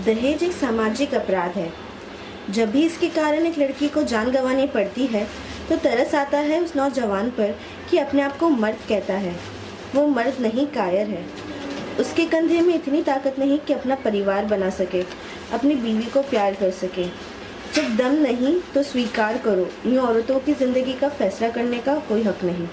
दहेज एक सामाजिक अपराध है। जब भी इसके कारण एक लड़की को जान गंवानी पड़ती है तो तरस आता है उस नौजवान पर कि अपने आप को मर्द कहता है। वो मर्द नहीं, कायर है। उसके कंधे में इतनी ताकत नहीं कि अपना परिवार बना सके, अपनी बीवी को प्यार कर सके। जब दम नहीं तो स्वीकार करो, यूँ औरतों की ज़िंदगी का फैसला करने का कोई हक नहीं।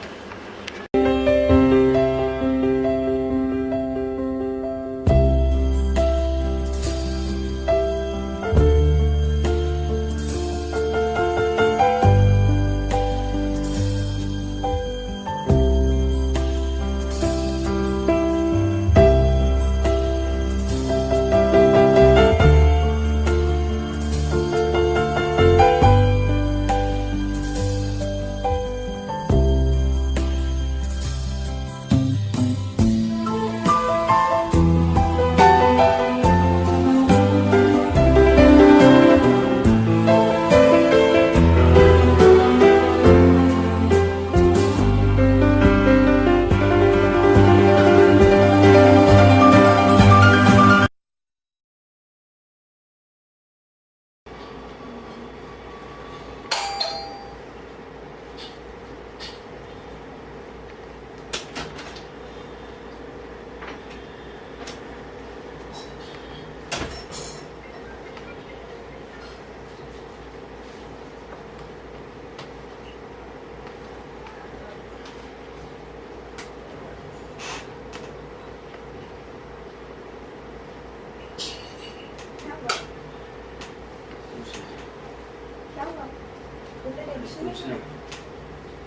कुछ नहीं।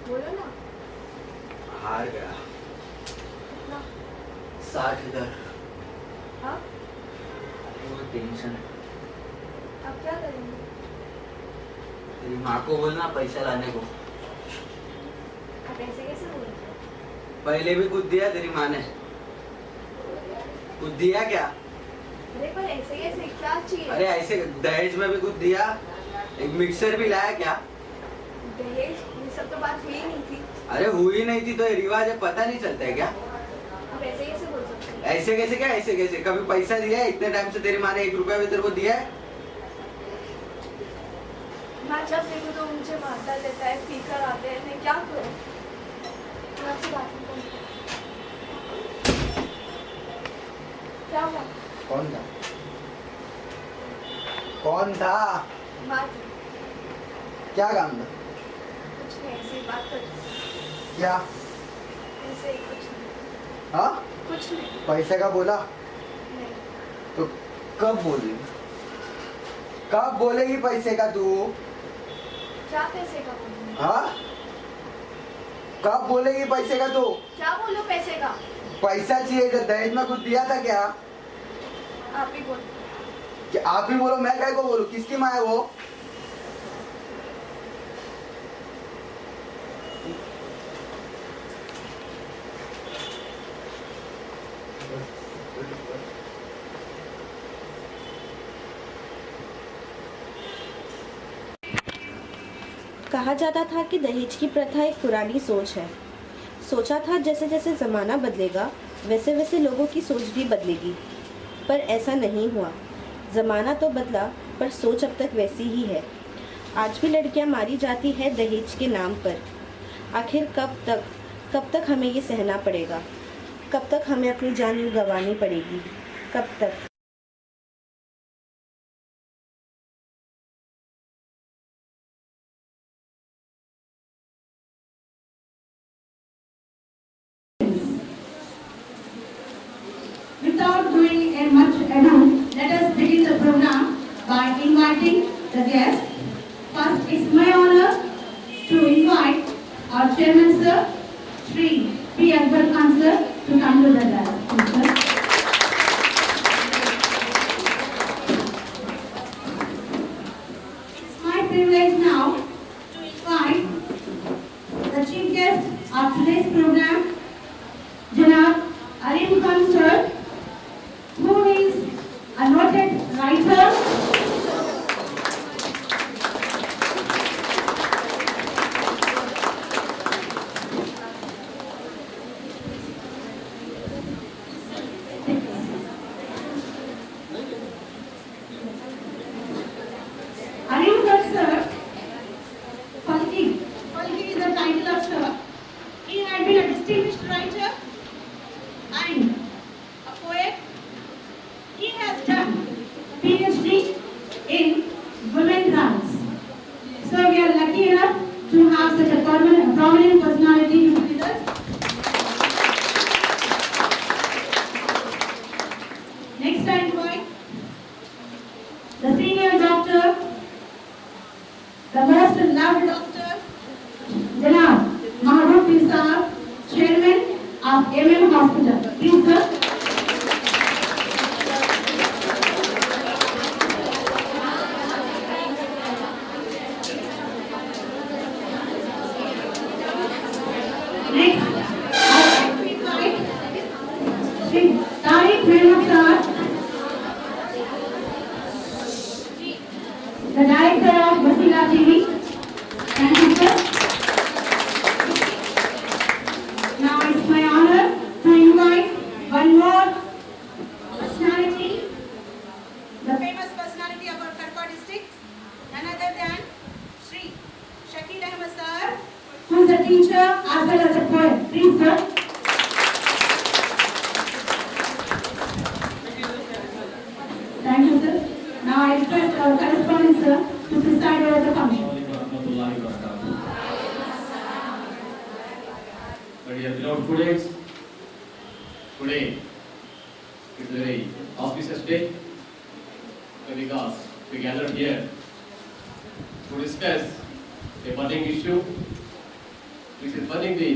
बोलो ना। हार गया। कितना? 60,000। हाँ? वो टेंशन है। अब क्या करेंगे? तेरी माँ को बोलना पैसा लाने को। आप ऐसे कैसे बोल रहे हो? पहले भी कुछ दिया तेरी माँ ने? कुछ दिया क्या? अरे पर ऐसे कैसे, क्या चाहिए? अरे ऐसे दहेज में भी कुछ दिया? एक मिक्सर भी लाया क्या? दहेज ये सब तो बात हुई नहीं थी। अरे हुई नहीं थी तो ये रिवाज है, पता नहीं चलता है क्या? आप ऐसे कैसे बोल सकते हैं? ऐसे कैसे क्या? ऐसे कैसे? कभी पैसा दिया है? इतने टाइम से तेरी माँ ने 1 रुपया भी तेरे को दिया है? मैं जब देखूं तो मुझे मारता रहता है, पीकर आते हैं, मैं क्या करूं? मैं आपसे बात नहीं करूंगी। क्या हुआ? कौन था? कौन था? बात क्या काम था? कुछ नहीं, ऐसे ही बात कर। क्या? ऐसे ही कुछ नहीं। हाँ? कुछ नहीं। पैसे का बोला? नहीं। तो कब बोलेगी? कब बोलेगी पैसे का तू? क्या पैसे का बोलूं? हाँ? कब बोलेगी पैसे का तू? क्या बोलूं पैसे का? पैसा चाहिए, जो दहेज में कुछ दिया था क्या? आप ही बोलो। क्या आप ही बोलो, मैं काय को बोलूं? किसकी माँ है वो? कहा जाता था कि दहेज की प्रथा एक पुरानी सोच है। सोचा था जैसे जैसे ज़माना बदलेगा वैसे वैसे लोगों की सोच भी बदलेगी, पर ऐसा नहीं हुआ। ज़माना तो बदला पर सोच अब तक वैसी ही है। आज भी लड़कियां मारी जाती है दहेज के नाम पर। आखिर कब तक हमें ये सहना पड़ेगा? कब तक हमें अपनी जान गंवानी पड़ेगी? कब तक? Without doing much ado, let us begin the program by inviting the guests. First, it's my honor to invite our chairman, sir, Shri P. Akbar Khan, sir, to come to the dais. Please, sir. It's my privilege now to invite the chief guest of today's program, Janab Arim Khan, sir, who is a noted writer, Hospital. Please, sir. Next, I would invite Shri Tariq Mehmood sir, the director of Wasila TV. Thank you, sir. Now it's my honor to invite one more personality, the famous personality of our Karpa district, none other than Shri Shakil Ahmed sir, who is a teacher as well as a poet. Please, sir. Thank you, sir. Now I request our correspondent sir to preside over the function. But dear beloved students, today is a very auspicious day because we gathered here to discuss a burning issue which is burning the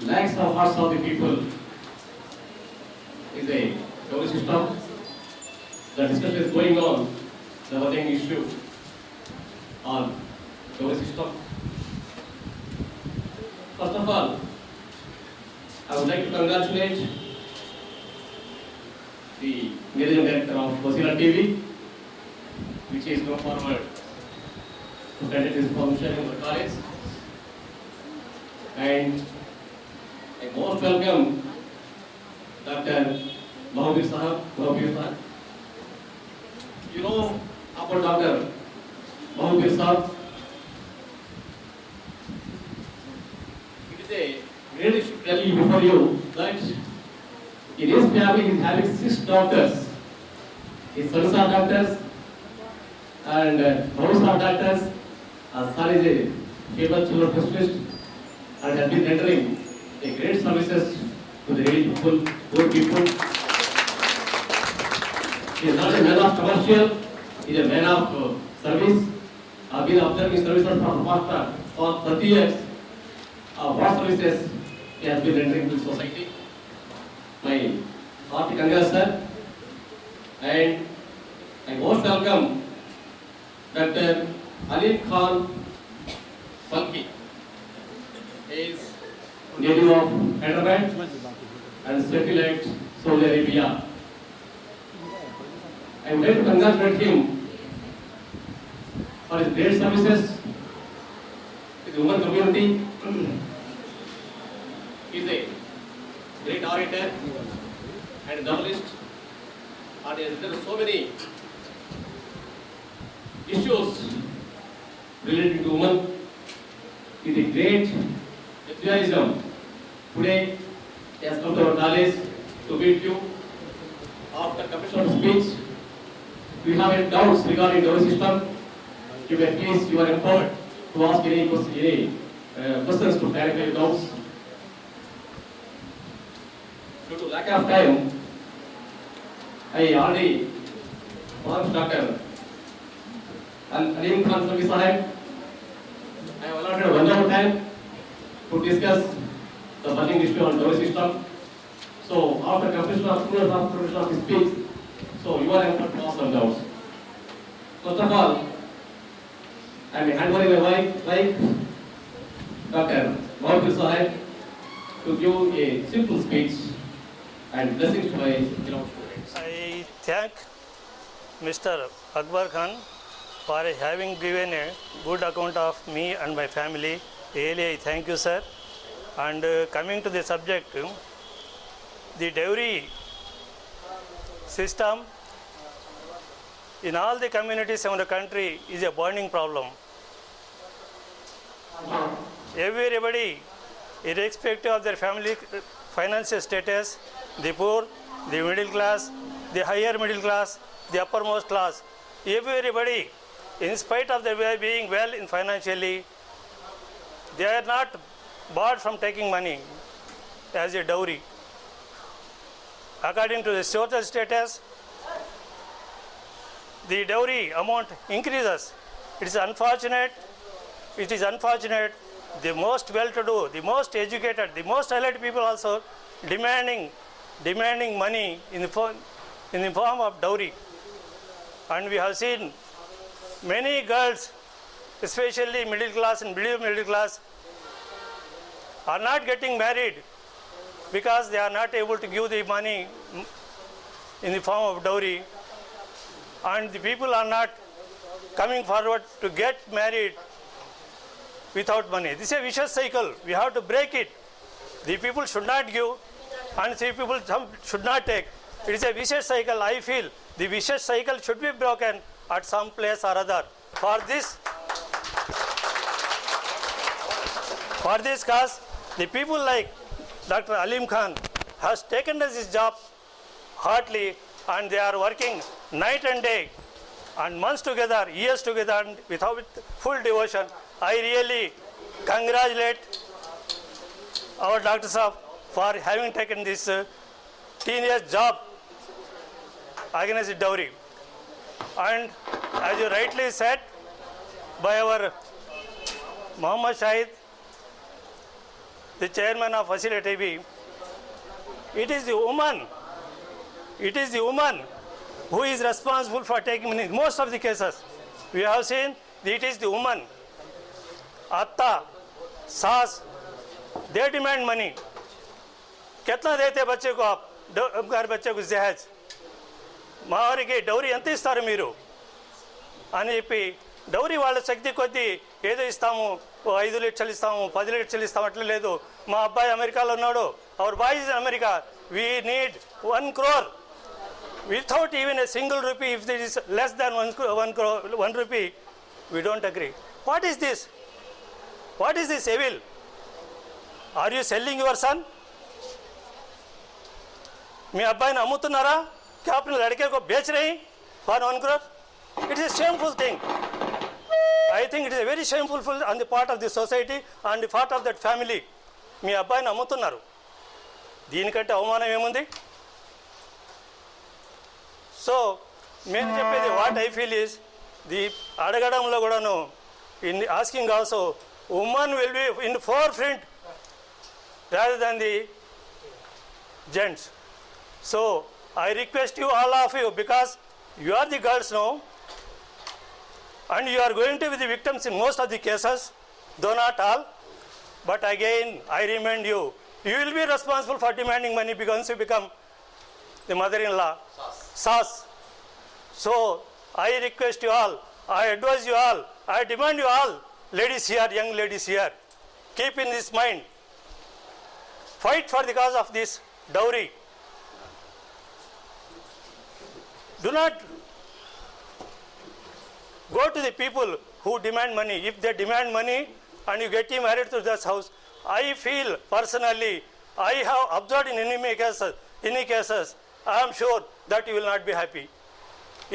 lakhs of hearts of the people. Is a dowry system. The discussion is going on, the burning issue on dowry system. First of all, I would like to congratulate the managing director of Wasila TV, which is come forward to conduct his function in the college. And I most welcome Dr. Mahavir Sahab. You know about Dr. Mahavir Sahab. It is a great issue to tell you before you that in his family he is having 6 doctors. His sons are doctors and brothers are doctors. Son is a famous children specialist and has been rendering a great services to the needy people, poor people. He is not a man of commercial, he is a man of service. I have been observing services from the past for 30 years. What services he has been rendering to the society. My hearty congrats, sir. And I most welcome Dr. Alim Khan Falki. He is native of Hyderabad and settled at Saudi Arabia. I would like to congratulate him for his great services to the women community. He is a great orator and novelist, and there are so many issues related to women. It is a great enthusiasm. Today, he has come to our college to meet you. After completion of speech, if you have any doubts regarding the system, you may please, you are empowered to ask any questions to clarify your doubts. Due to lack of time, I already asked Dr. Alim Khan Falki Sahib. I have allotted 1 hour time to discuss the burning issue on dowry system. So after completion of his speech, so you are empowered to ask some doubts. First of all, I am handing my mic Dr. Mahavir Sahib to give a simple speech and blessings to my beloved students. I thank Mr. Akbar Khan for having given a good account of me and my family. Really, I thank you, sir. And coming to the subject, the dowry system in all the communities of the country is a burning problem. Everybody, irrespective of their family financial status, the poor, the middle class, the higher middle class, the uppermost class, everybody, in spite of their being well in financially, they are not barred from taking money as a dowry. According to the social status, the dowry amount increases. It is unfortunate. The most well-to-do, the most educated, the most elite people also demanding money in the form of dowry. And we have seen many girls, especially middle class and below middle class, are not getting married because they are not able to give the money in the form of dowry, and the people are not coming forward to get married without money. This is a vicious cycle. We have to break it. The people should not give and the people should not take. It is a vicious cycle. I feel the vicious cycle should be broken at some place or other. For this cause, the people like Dr. Alim Khan has taken this job heartily, and they are working night and day and months together, years together, and with full devotion. I really congratulate our Dr. Saab for having taken this teenage job against dowry. And as you rightly said by our Muhammad Shahid, the chairman of Wasila TV, it is the woman who is responsible for taking money. Most of the cases we have seen it is the woman, atta, saas, they demand money. कितना देते बच्चे को आप घर बच्चे को जहेज మావారికి dowry ఎంత ఇస్తారు మీరు అని చెప్పి డౌరీ వాళ్ళ శక్తి కొద్దీ ఏదో ఇస్తాము, 5 లక్షలు ఇస్తాము, 10 లక్షలు ఇస్తాము, అట్లా లేదు. మా అబ్బాయి అమెరికాలో ఉన్నాడు, our boy is in America, we need 1 crore without even a single rupee. If it is less than 1 rupee, we don't agree. What is this? What is this evil? Are you selling your son? మీ అబ్బాయిని అమ్ముతున్నారా? क्या अपने लड़के को बेच रहे हैं for 1 crore? It is a shameful thing. I think it is a very shameful on the part of the society and the part of that family. మీ అబ్బాయిని అమ్ముతున్నారు, దీనికంటే అవమానం ఏముంది? సో నేను చెప్పేది what I feel is the అడగడంలో కూడాను in asking also women will be in fore front rather than the gents. So I request you, all of you, because you are the girls now and you are going to be the victims in most of the cases, though not all. But again, I remind you, you will be responsible for demanding money because you become the mother-in-law, Sas. So I request you all, I advise you all, I demand you all, ladies here, young ladies here, keep in this mind, fight for the cause of this dowry. Do not go to the people who demand money. If they demand money and you get him married to this house, I feel personally, I have observed in any cases, I am sure that you will not be happy.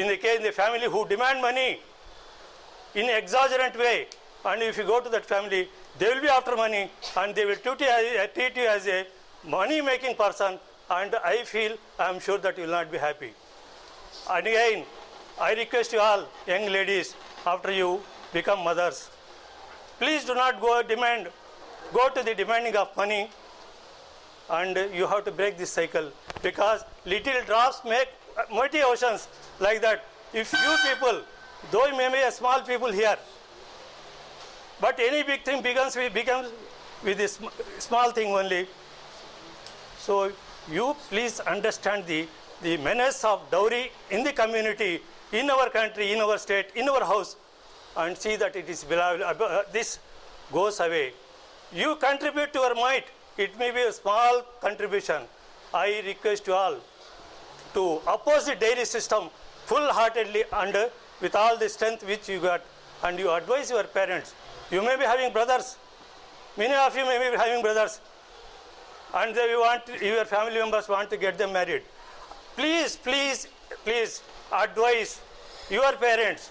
In the case, the family who demand money in an exaggerant way, and if you go to that family, they will be after money and they will treat you as a money-making person, and I feel, I am sure that you will not be happy. And again, I request you all, young ladies, after you become mothers, please do not go to the demanding of money, and you have to break this cycle, because little drops make mighty oceans. Like that, if you people, though you may be a small people here, but any big thing becomes with this small thing only. So you please understand the menace of dowry in the community, in our country, in our state, in our house, and see that it is this goes away. You contribute to your might. It may be a small contribution. I request you all to oppose the dairy system full-heartedly and with all the strength which you got, and you advise your parents. You may be having brothers. Many of you may be having brothers, and your family members want to get them married. Please, please, please advise your parents,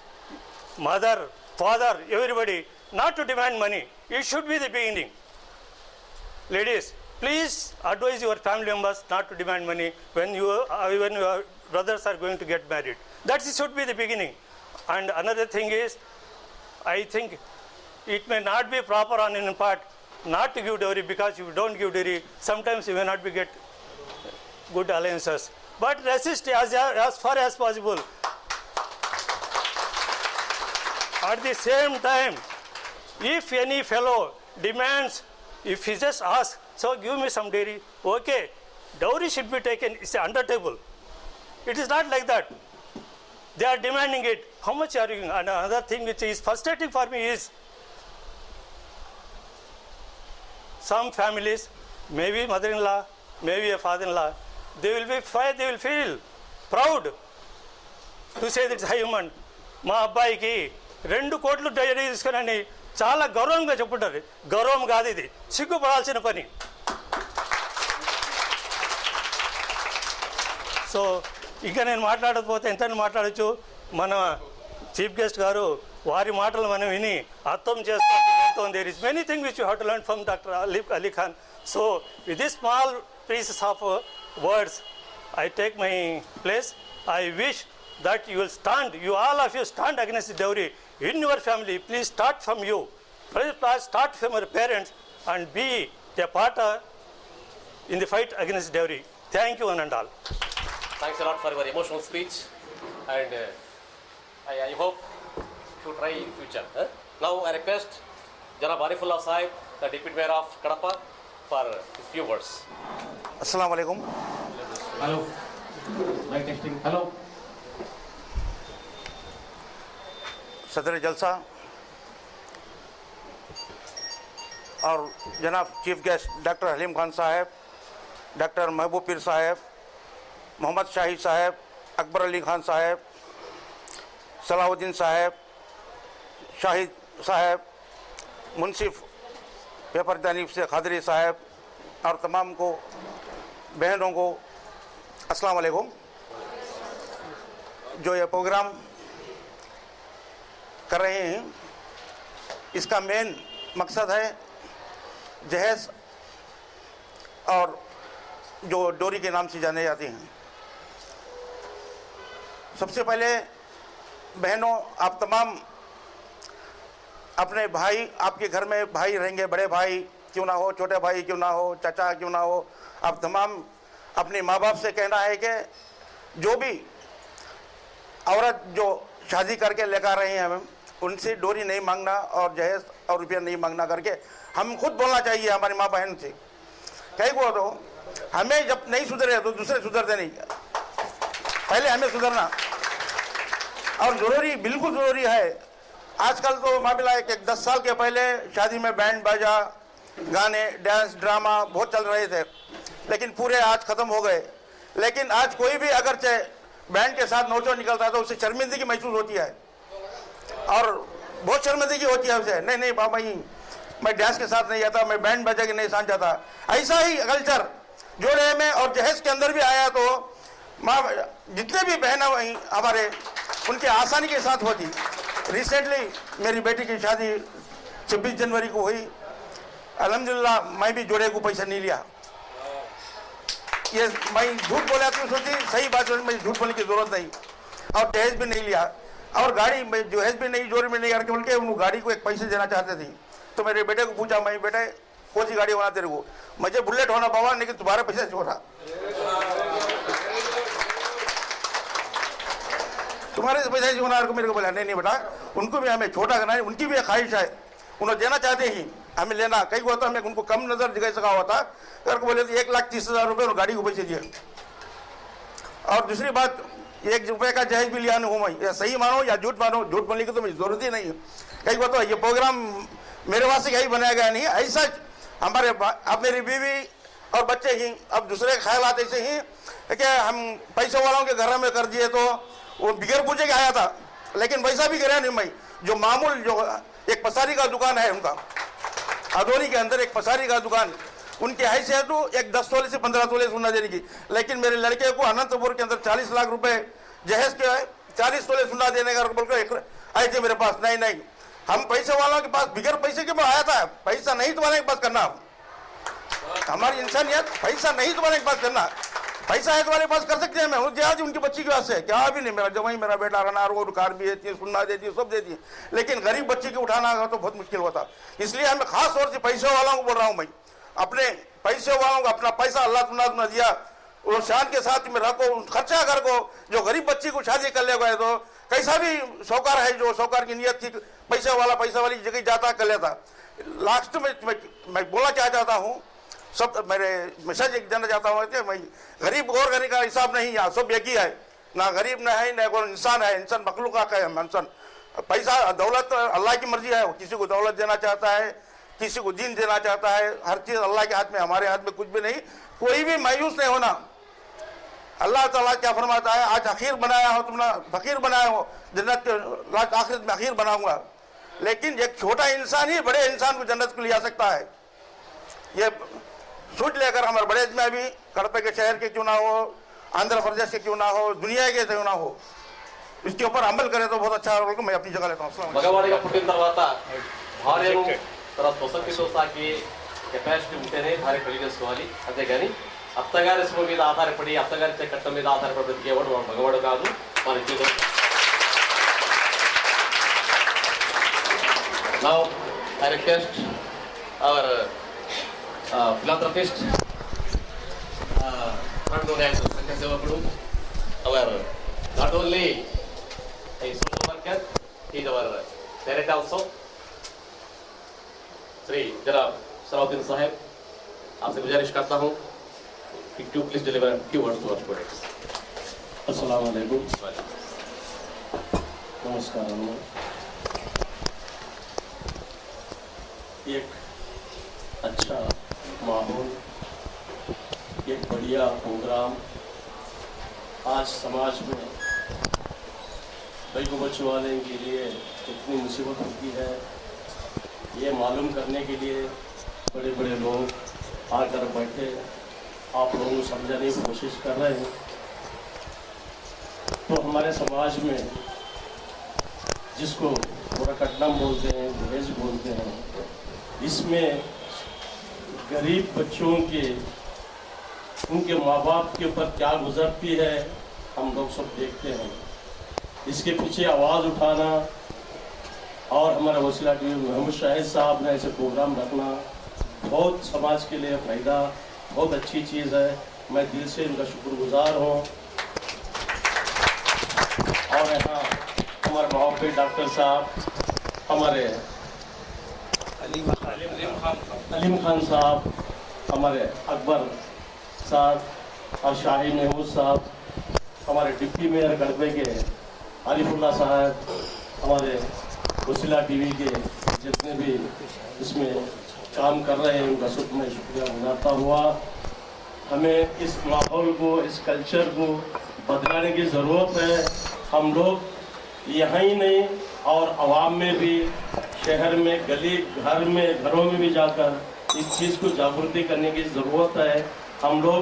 mother, father, everybody, not to demand money. It should be the beginning. Ladies, please advise your family members not to demand money when your brothers are going to get married. That should be the beginning. And another thing is, I think it may not be proper on your part not to give dowry, because if you don't give dowry, sometimes you may not be get good alliances. But resist as far as possible. At the same time, if any fellow demands, if he just asks, so give me some dairy, okay, dowry should be taken, it's under table. It is not like that. They are demanding it. How much are you giving? And another thing which is frustrating for me is some families, maybe mother-in-law, maybe a father-in-law, they will feel proud to say that it's high human. మా అబ్బాయికి 2 కోట్లు dairy తీసుకుని చాలా గౌరవంగా చెప్పుంటారు. గౌరవం కాదు, ఇది సిగ్గుపడాల్సిన పని. సో ఇంకా నేను మాట్లాడకపోతే ఎంత మాట్లాడచ్చు. మన చీఫ్ గెస్ట్ గారు వారి మాటలు మనం విని అర్థం చేసుకోవాలి. There is many thing which you have to learn from doctor Ali Khan. So with this small pieces of words I take my place. I wish that you will stand, all of you stand against the dowry in your family. Please start from you. Please start from your parents and be a part in the fight against dowry. Thank you one and all. Thanks a lot for your emotional speech, and I hope to try in future. Now I request Janab Arifullah Sahib, the Deputy Mayor of Kadapa, for a few words. Assalamu alaikum. Hello. Mic testing. Hello. सदर जलसा और जनाब chief guest doctor Halim Khan sahab, doctor महबूब पीर साहब, मोहम्मद शाहिद साहब, अकबर अली खान साहब, सलाहुद्दीन साहब, शाहिद साहब, मुंसिफ paper दानिफ से खादरी साहब और तमाम को बहनों को अस्सलाम वालेकुम। जो ये प्रोग्राम कर रहे हैं इसका मेन मकसद है जहेज और जो डोरी के नाम से जाने जाते हैं। सबसे पहले बहनों, आप तमाम अपने भाई, आपके घर में भाई रहेंगे, बड़े भाई क्यों ना हो, छोटे भाई क्यों ना हो, चाचा क्यों ना हो, आप तमाम अपने माँ बाप से कहना है कि जो भी औरत जो शादी करके लेकर रहे हैं हम उनसे डोरी नहीं मांगना और जहेज और रुपया नहीं मांगना करके हम खुद बोलना चाहिए हमारी माँ बहन से। कहीं को तो हमें जब नहीं सुधरे तो दूसरे सुधरते नहीं, पहले हमें सुधरना और ज़रूरी, बिल्कुल ज़रूरी है। आजकल तो मामला है कि 10 साल के पहले शादी में बैंड बाजा, गाने, डांस, ड्रामा बहुत चल रहे थे, लेकिन पूरे आज ख़त्म हो गए। लेकिन आज कोई भी अगर चाहे बैंड के साथ नोचो निकलता है तो उससे शर्मिंदगी महसूस होती है और बहुत शर्मिंदगी होती है उसे, नहीं बाबा मैं डांस के साथ नहीं जाता, मैं बैंड बाजा के नहीं साथ जाता। ऐसा ही कल्चर जोड़े में और जहेज के अंदर भी आया तो माँ जितने भी बहन वहीं हमारे उनके आसानी के साथ होती। रिसेंटली मेरी बेटी की शादी 26 जनवरी को हुई, अल्हम्दुलिल्लाह मैं भी जोड़े को पैसा नहीं लिया। ये मैं झूठ बोला तो सोची सही बात है, मैं झूठ बोलने की जरूरत नहीं, और दहेज भी नहीं लिया और गाड़ी में दहेज भी नहीं, जोड़ी में नहीं करके बोल के उन गाड़ी को एक पैसे देना चाहते थे। तो मेरे बेटे को पूछा, मैं बेटे कौन सी गाड़ी होना तेरे को, मुझे बुलेट होना बाबा, लेकिन तुम्हारे पैसे से हो रहा, तुम्हारे पैसे से होना मेरे को बोला नहीं बेटा, उनको भी हमें छोटा करना है, उनकी भी एक ख्वाहिश है, उन्होंने देना चाहते ही हमें लेना। कई हुआ तो हमें उनको कम नजर दिखा सका हुआ था, करके बोले 1,30,000 रुपये और गाड़ी को पैसे दिए। और दूसरी बात, 1 रुपये का जहेज भी लिया नहीं हूँ मैं, या सही मानो या झूठ मानो, झूठ बोलने की तो मुझे जरूरत ही नहीं है। कई बात तो ये प्रोग्राम मेरे वास्ते यही बनाया गया नहीं, ऐसा हमारे अब मेरी बीवी और बच्चे ही अब दूसरे ख्याल आते ऐसे ही कि हम पैसे वालों के घर में कर दिए तो वो बिगड़ पूछे के आया था, लेकिन वैसा भी गिरा नहीं मैं। जो मामूल जो एक पसारी का दुकान है उनका, अदोनी के अंदर एक पसारी का दुकान, उनकी हैसियत तो एक 10 तोले से 15 तोले सोना देने की, लेकिन मेरे लड़के को अनंतपुर के अंदर 40 लाख रुपए जहेज के 40 तोले सोना देने का बोलकर आए थे मेरे पास। नहीं, हम पैसे वालों के पास बिगड़ पैसे के में आया था, पैसा नहीं तुम्हारे के पास करना, हमारी इंसानियत पैसा नहीं तुम्हारे के पास करना, पैसा है तुम्हारे पास कर सकते हैं। मैं आज उनकी बच्ची के पास है क्या भी नहीं, मेरा जवाई मेरा बेटा रनार वो कार भी देती है, सुनना देती है, सब देती है, लेकिन गरीब बच्ची को उठाना तो बहुत मुश्किल होता। इसलिए हमें खास तौर से पैसे वालों को बोल रहा हूँ मैं, अपने पैसे वालों को अपना पैसा अल्लाह तुमने दिया, वो शान के साथ में रखो, खर्चा कर को। जो गरीब बच्ची को शादी कर ले गए तो कैसा भी शौकार है, जो शौकार की नियत थी पैसे वाली जगह जाता कर लेता। लास्ट में मैं बोलना क्या चाहता हूँ, सब मेरे मैसेज देना चाहता हूँ कि मैं गरीब और गरीब का हिसाब नहीं, यहाँ सब एक ही है, ना गरीब ना है ना कोई इंसान है। इंसान मखलूक का है, इंसान। पैसा दौलत अल्लाह की मर्जी है, किसी को दौलत देना चाहता है, किसी को दीन देना चाहता है। हर चीज़ अल्लाह के हाथ में, हमारे हाथ में कुछ भी नहीं। कोई भी मायूस नहीं होना। अल्लाह ताला क्या फरमाता है, आज अखीर बनाया हो तुमने, फकीर बनाया हो, जन्नत के आखिरत में अखीर बनाऊंगा। लेकिन एक छोटा इंसान ही बड़े इंसान को जन्नत को ले जा सकता है। ये सोच लेकर हमारे बड़े में भी कड़पे के शहर के क्यों ना हो, आंध्र प्रदेश के क्यों ना हो, दुनिया के क्यों ना हो, इसके ऊपर अमल करें तो बहुत अच्छा होगा। मैं अपनी जगह लेता हूँ। మగవాడిగా పుట్టిన తర్వాత భార్యను తర్వాత పొసక్కితో సాకి కెపాసిటీ ఉంటేనే భార్య పెళ్లి చేసుకోవాలి. అంతేగాని అత్తగారి శ్రమ మీద ఆధారపడి అత్తగారి చట్టం మీద ఆధారపడి బ్రతికేవాడు వాడు మగవాడు కాదు. మన జీవితం. Now I request our philanthropist, front donor Sanjay Sevakadu, our not only a social worker, he is our director also. Shri जनाब सलाउद्दीन साहब, आपसे गुजारिश करता हूँ कि to please deliver few words to our students. अस्सलाम वालेकुम. नमस्कार. एक अच्छा माहौल, एक बढ़िया प्रोग्राम आज समाज में कई बच्चों वाले के लिए कितनी मुसीबत होती है, ये मालूम करने के लिए बड़े बड़े लोग आकर बैठे आप लोगों को समझाने की कोशिश कर रहे हैं. तो हमारे समाज में जिसको मुरकट्टम बोलते हैं, दहेज बोलते हैं, इसमें गरीब बच्चों के उनके माँ बाप के ऊपर क्या गुजरती है हम लोग सब देखते हैं. इसके पीछे आवाज़ उठाना और हमारा वसीला टीवी मोहम्मद शाहिद साहब ने ऐसे प्रोग्राम रखना बहुत समाज के लिए फ़ायदा, बहुत अच्छी चीज़ है. मैं दिल से इनका शुक्रगुजार हूँ. और यहाँ हमारे मोहब्बत डॉक्टर साहब, हमारे अलीम खान साहब, हमारे अकबर साहब और शाही महमूद साहब, हमारे डिप्टी मेयर गढ़वे के आरिफुल्ला साहब, हमारे वसीला टीवी के जितने भी इसमें काम कर रहे हैं उनका सब मैं शुक्रिया गुजारता हुआ. हमें इस माहौल को, इस कल्चर को बदलाने की ज़रूरत है. हम लोग यहाँ ही नहीं और आवाम में भी, शहर में, गली घर में, घरों में भी जाकर इस चीज़ को जागृति करने की ज़रूरत है. हम लोग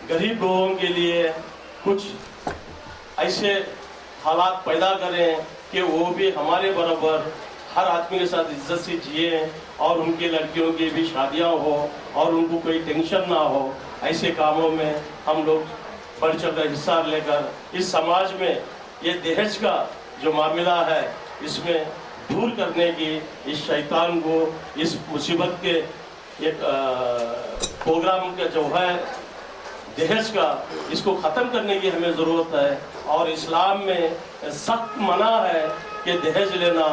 गरीब लोगों के लिए कुछ ऐसे हालात पैदा करें कि वो भी हमारे बराबर हर आदमी के साथ इज्जत से जिए और उनके लड़कियों की भी शादियां हो और उनको कोई टेंशन ना हो. ऐसे कामों में हम लोग बढ़ चढ़कर हिस्सा लेकर इस समाज में ये दहेज का जो मामला है इसमें दूर करने की, इस शैतान को, इस मुसीबत के एक प्रोग्राम का जो है दहेज का, इसको ख़त्म करने की हमें ज़रूरत है. और इस्लाम में सख्त मना है कि दहेज लेना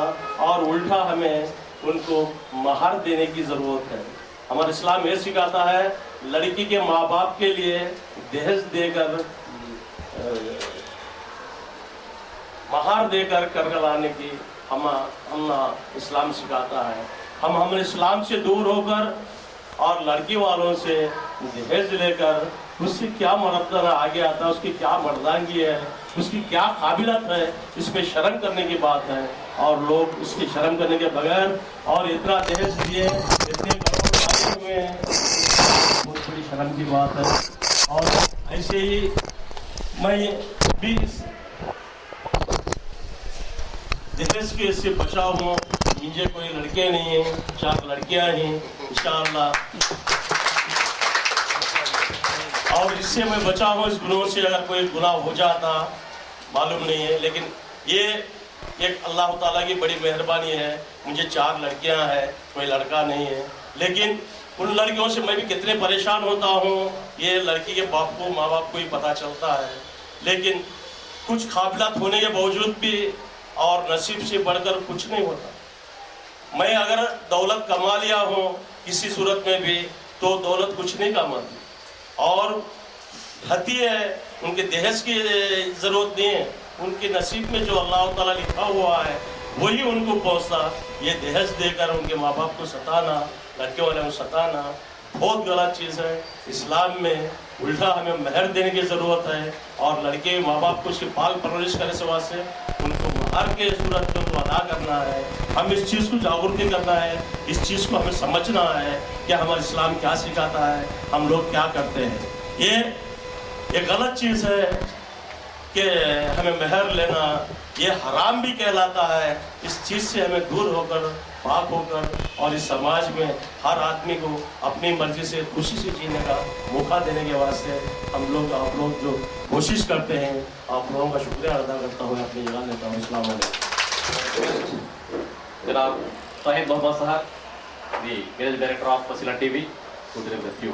और उल्टा हमें उनको महार देने की ज़रूरत है. हमारा इस्लाम ये सिखाता है लड़की के माँ बाप के लिए दहेज देकर, महार देकर कर लाने की हम इस्लाम सिखाता है. हम इस्लाम से दूर होकर और लड़की वालों से दहेज लेकर उससे क्या मर्दाना आगे आता है, उसकी क्या मर्दानगी है, उसकी क्या काबिलियत है, इस पे शर्म करने की बात है. और लोग उसकी शर्म करने के बगैर और इतना दहेज दिए, इतने करोड़ आए हुए हैं, बहुत बड़ी शर्म की बात है. और ऐसे ही मैं भी दहेज के इससे बचा हूँ. मुझे कोई लड़के नहीं है, 4 लड़कियाँ हैं इंशाअल्लाह. और इससे मैं बचा हूँ. इस गुनाह से अगर कोई गुनाह हो जाता मालूम नहीं है, लेकिन ये एक अल्लाह ताला की बड़ी मेहरबानी है. मुझे 4 लड़कियां हैं, कोई लड़का नहीं है. लेकिन उन लड़कियों से मैं भी कितने परेशान होता हूँ, ये लड़की के बाप को, माँ बाप को ही पता चलता है। लेकिन कुछ काबिलियत होने के बावजूद भी और नसीब से बढ़कर कुछ नहीं होता। मैं अगर दौलत कमा लिया हूँ किसी सूरत में भी, तो दौलत कुछ नहीं कमाती और हती है, उनके दहेज की ज़रूरत नहीं है। उनके नसीब में जो अल्लाह ताला लिखा हुआ है वही उनको पहुँचता। ये दहेज देकर उनके माँ बाप को सताना, लड़के वाले को सताना बहुत गलत चीज़ है। इस्लाम में उल्टा हमें महर देने की ज़रूरत है और लड़के माँ बाप को उसकी पाल परवरिश करने से वास्ते उनको महर के सूरत में तो अदा करना है। हम इस चीज़ को जागरूक करना है, इस चीज़ को हमें समझना है कि हमारा इस्लाम क्या सिखाता है, हम लोग क्या करते हैं। ये गलत चीज़ है कि हमें महर लेना, ये हराम भी कहलाता है। इस चीज़ से हमें दूर होकर, पाक होकर और इस समाज में हर आदमी को अपनी मर्जी से खुशी से जीने का मौका देने के वास्ते हम लोग, आप लोग जो कोशिश करते हैं, आप लोगों का शुक्रिया अदा करता हुआ अपनी जगह लेता हूँ। अस्सलाम वालेकुम। जनाब ताहिर मोहम्मद साहब, the Managing Director of Fasila TV, to deliver the few.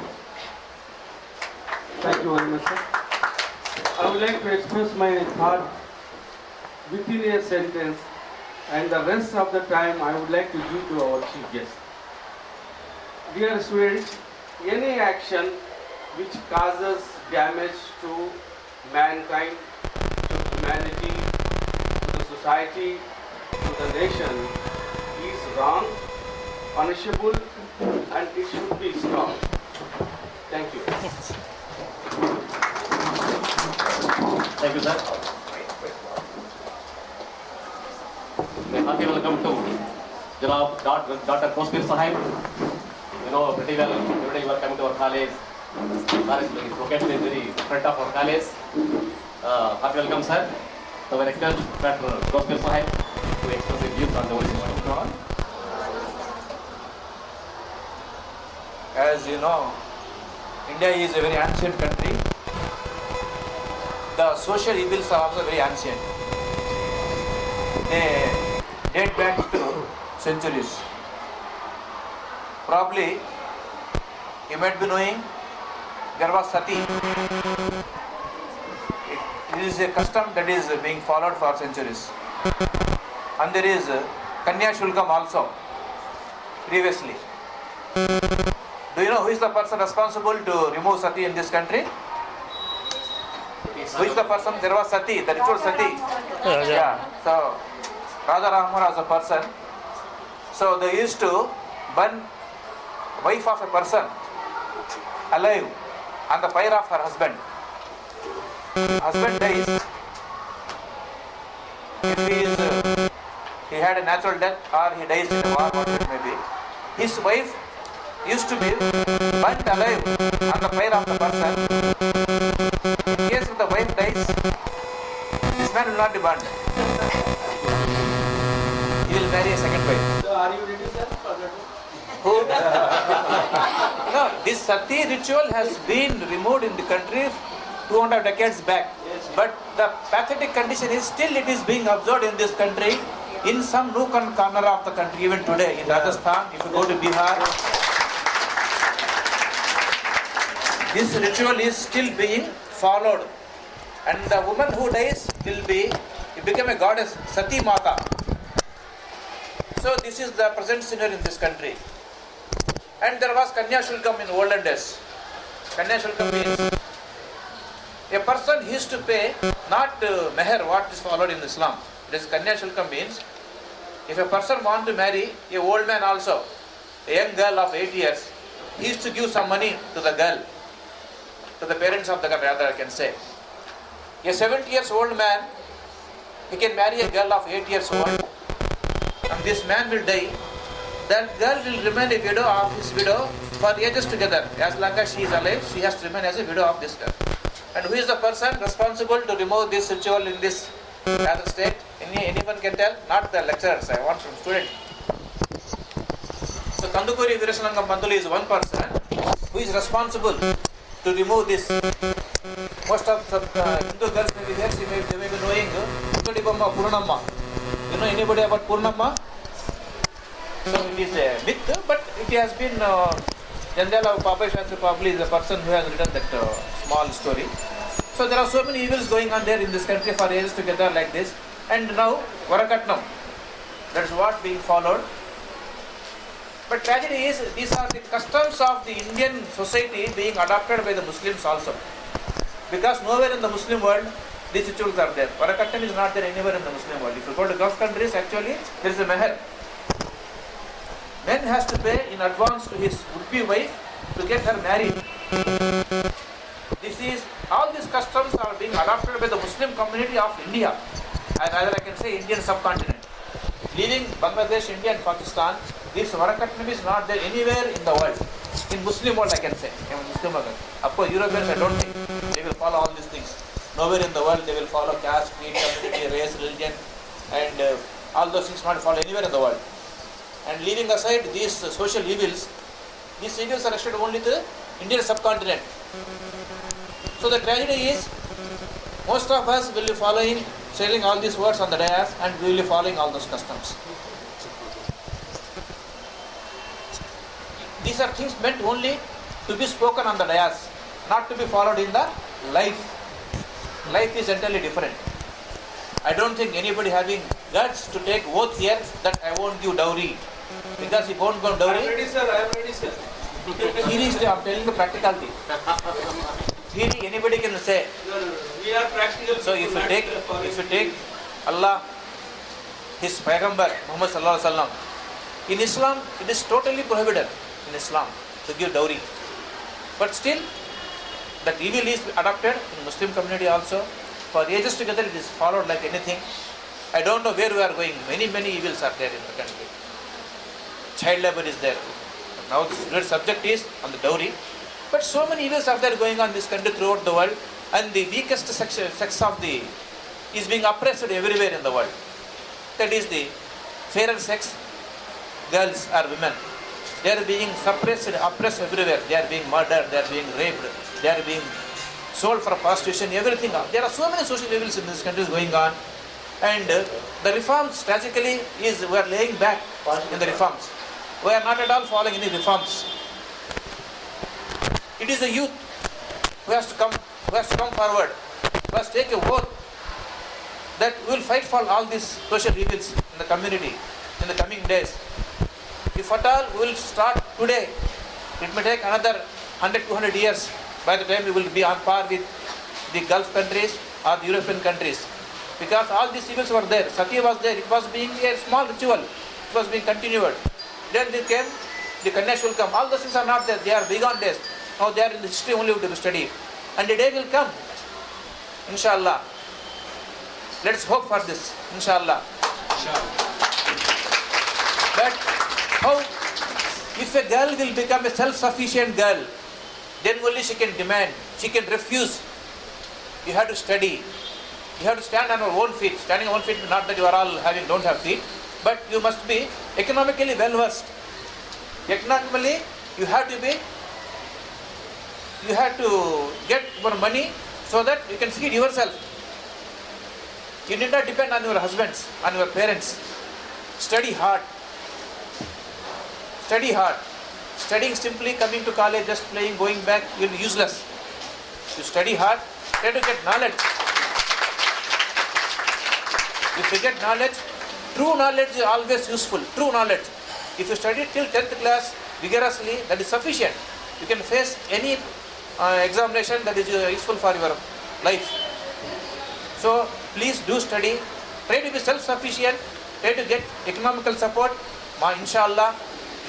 Thank you very much, sir. I would like to express my thought within a sentence, and the rest of the time I would like to give to our chief guest. Dear students, any action which causes damage to mankind, to humanity, to the society, to the nation is wrong, punishable, and it should be stopped. Thank you. Thank you, sir. May I welcome to Janab Dr. Kosbir Sahib. You know pretty well, every day you are coming to our college. That is located in the front of our college. Hearty welcome, sir. So we request Dr. Kosbir Sahib to express his views on the whole system. As you know, India is a very ancient country. The social evils are also very ancient. They date back to centuries. Probably, you might be knowing, there was sati. It is a custom that is being followed for centuries. And there is Kanya Shulkam also, previously. Do you know who is the person responsible to remove sati in this country? Who is the person? There was sati, the ritual sati. Yeah. So Raja Rahman was a person. So they used to burn wife of a person alive on the pyre of her husband. Husband dies. If he had a natural death or he dies in a war, whatever it may be, his wife used to be burnt alive on the pyre of the person. In case if the wife dies, this man will not be burnt. He will marry a second wife. So are you ready, sir, for that? Who? No, this sati ritual has been removed in the country 200 decades back. But the pathetic condition is still it is being observed in this country in some nook and corner of the country even today. In Rajasthan, if you go to Bihar, this ritual is still being followed. And the woman who dies will become a goddess, Sati Mata. So this is the present scenario in this country. And there was Kanya Shulkam in olden days. Kanya Shulkam means a person used to pay not meher, what is followed in Islam. This Kanya Shulkam means if a person wants to marry a old man also, a young girl of 8 years, he used to give some money to the girl, to the parents of the girl, rather I can say. A 70 years old man, he can marry a girl of 8 years old, and this man will die. That girl will remain a widow of his widow for ages together. As long as she is alive, she has to remain as a widow of this girl. And who is the person responsible to remove this ritual in this other state? Anyone can tell? Not the lecturers, I want from students. So Kandukuri Virasalangam Panduli is one person who is responsible to remove this. Most of the Hindu girls may be there, they may be knowing Kudibamma Purnamma. You know anybody about Purnamma? So it is a myth, but it has been Jandala Papa Shastri probably is the person who has written that small story. So there are so many evils going on there in this country for ages together like this. And now Varakatnam, that's what being followed. But tragedy is these are the customs of the Indian society being adopted by the Muslims also. Because nowhere in the Muslim world these rituals are there. Varakatnam is not there anywhere in the Muslim world. If you go to Gulf countries, actually there is a meher. Man has to pay in advance to his would-be wife to get her married. All these customs are being adopted by the Muslim community of India, and rather I can say Indian subcontinent. Leaving Bangladesh, India and Pakistan, this Varakatnam is not there anywhere in the world. In Muslim world I can say. Of course Europeans I don't think they will follow all these things. Nowhere in the world they will follow caste, creed, community, race, religion and all those things not follow anywhere in the world. And leaving aside these social evils, these evils are restricted only to the Indian subcontinent. So the tragedy is, most of us will be following, saying all these words on the dais, and we will be following all those customs. These are things meant only to be spoken on the dais, not to be followed in the life. Life is entirely different. I don't think anybody having guts to take oath here that I won't give dowry. Because if you won't give dowry, I am ready, sir. theory is, I am telling the practicality. Theory anybody can say. We are practical. So if you take Allah, His Paygambar, Muhammad Sallallahu Alaihi Wasallam, in Islam it is totally prohibited in Islam to give dowry. But still, that evil is adopted in Muslim community also. For ages together it is followed like anything. I don't know where we are going. Many evils are there in the country. Child labor is there. Now the subject is on the dowry. But so many evils are there going on in this country throughout the world. And the weakest sex of the is being oppressed everywhere in the world. That is the fairer sex, girls or women. They are being suppressed, oppressed everywhere. They are being murdered, they are being raped, they are being sold for prostitution, everything. There are so many social evils in this country going on. And the reforms tragically is we are laying back in the reforms. We are not at all following any reforms. It is the youth who has to come forward, who has to take a vote that we will fight for all these social evils in the community in the coming days. If at all we will start today, it may take another 100-200 years by the time we will be on par with the Gulf countries or the European countries. Because all these evils were there. Sati was there. It was being a small ritual. It was being continued. Then they came, the Ganesh will come. All those things are not there. They are bygone days. Now they are in the history only to be studied. And the day will come. Inshallah. Let's hope for this. Inshallah. But how, if a girl will become a self-sufficient girl, then only she can demand, she can refuse. You have to study. You have to stand on your own feet. Standing on own feet, not that you are all don't have feet, but you must be economically well versed. Economically, you have to get more money so that you can feed yourself. You need not depend on your husbands, on your parents. Study hard. Study hard. Studying simply, coming to college, just playing, going back will be useless. You study hard, try to get knowledge. If you get knowledge, true knowledge is always useful. True knowledge. If you study till 10th class vigorously, that is sufficient. You can face any examination that is useful for your life. So please do study. Try to be self-sufficient. Try to get economical support. Inshallah,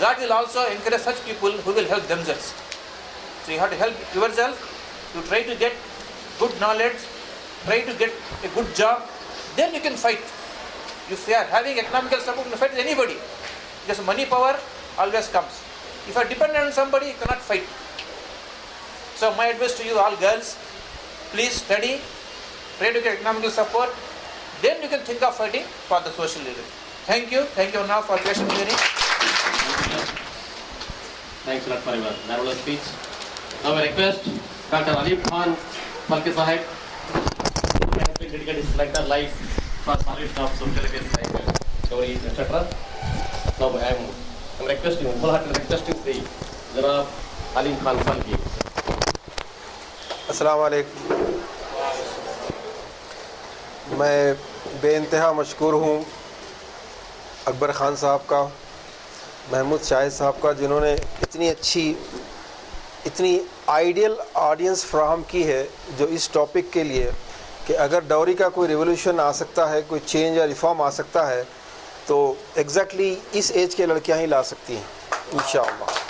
God will also encourage such people who will help themselves. So you have to help yourself. You try to get good knowledge. Try to get a good job. Then you can fight. If you are having economical support, you can fight with anybody. Because money power always comes. If you are dependent on somebody, you cannot fight. So my advice to you all girls, please study, try to get economical support, then you can think of fighting for the social living. Thank you now for patient hearing. Thanks a lot for your marvelous speech. Now I request Dr. Alim Khan Falke Sahib, who has been dedicated his life for salvation of social events like stories, etc. Now I am requesting, wholeheartedly requesting the Janab Aleem Khan फल्की। अस्सलाम वालेकुम। मैं बेइंतहा मशकूर हूँ अकबर ख़ान साहब का, महमूद शाहिद साहब का, जिन्होंने इतनी अच्छी, इतनी आइडियल ऑडियंस फ्राहम की है जो इस टॉपिक के लिए कि अगर डाउरी का कोई रिवोल्यूशन आ सकता है, कोई चेंज या रिफॉर्म आ सकता है तो एग्जैक्टली इस एज के लड़कियां ही ला सकती हैं इंशाअल्लाह।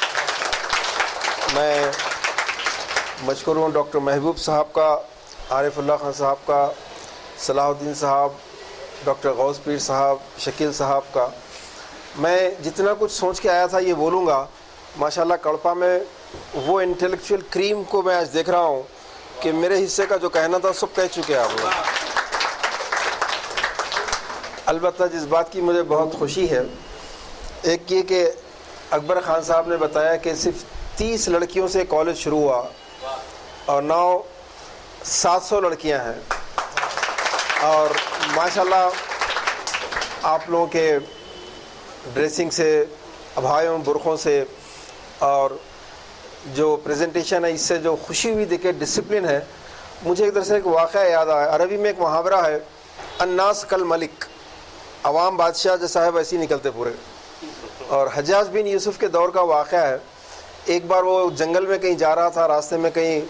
मैं मशकूर हूँ डॉक्टर महबूब साहब का, आरिफुल्लाह खान साहब का, सलाहुद्दीन साहब, डॉक्टर गौस पीर साहब, शकील साहब का। मैं जितना कुछ सोच के आया था ये बोलूँगा। माशाल्लाह कड़पा में वो इंटेलेक्चुअल क्रीम को मैं आज देख रहा हूँ कि मेरे हिस्से का जो कहना था सब कह चुके हैं आप लोग। अलबत्ता जिस बात की मुझे बहुत खुशी है, एक ये कि अकबर ख़ान साहब ने बताया कि सिर्फ 30 लड़कियों से कॉलेज शुरू हुआ और 700 लड़कियां हैं। और माशाल्लाह आप लोगों के ड्रेसिंग से, अभायों बुरखों से और जो प्रेजेंटेशन है इससे जो खुशी हुई देखे, डिसिप्लिन है। मुझे एक तरह से एक वाक़या याद आया। अरबी में एक मुहावरा है, अन्नास कल मलिक, अवाम बादशाह जैसा है वैसे ही निकलते पूरे। और हज्जाज बिन यूसुफ के दौर का वाक़या है। एक बार वो जंगल में कहीं जा रहा था, रास्ते में कहीं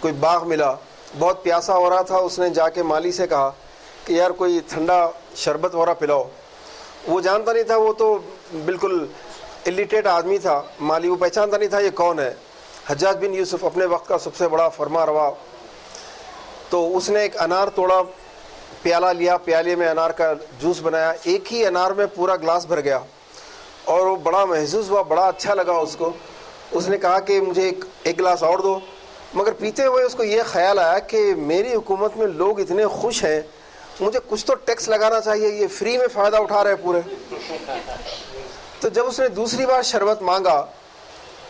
कोई बाग मिला, बहुत प्यासा हो रहा था। उसने जाके माली से कहा कि यार कोई ठंडा शरबत वगैरह पिलाओ। वो जानता नहीं था, वो तो बिल्कुल इलिटरेट आदमी था माली, वो पहचानता नहीं था ये कौन है। हज्जाज बिन यूसुफ अपने वक्त का सबसे बड़ा फरमा रवा। तो उसने एक अनार तोड़ा, प्याला लिया, प्याले में अनार का जूस बनाया। एक ही अनार में पूरा ग्लास भर गया और वो बड़ा महसूस हुआ, बड़ा अच्छा लगा उसको। उसने कहा कि मुझे एक गिलास और दो। मगर पीते हुए उसको ये ख्याल आया कि मेरी हुकूमत में लोग इतने खुश हैं, मुझे कुछ तो टैक्स लगाना चाहिए, ये फ्री में फ़ायदा उठा रहे पूरे। तो जब उसने दूसरी बार शरबत मांगा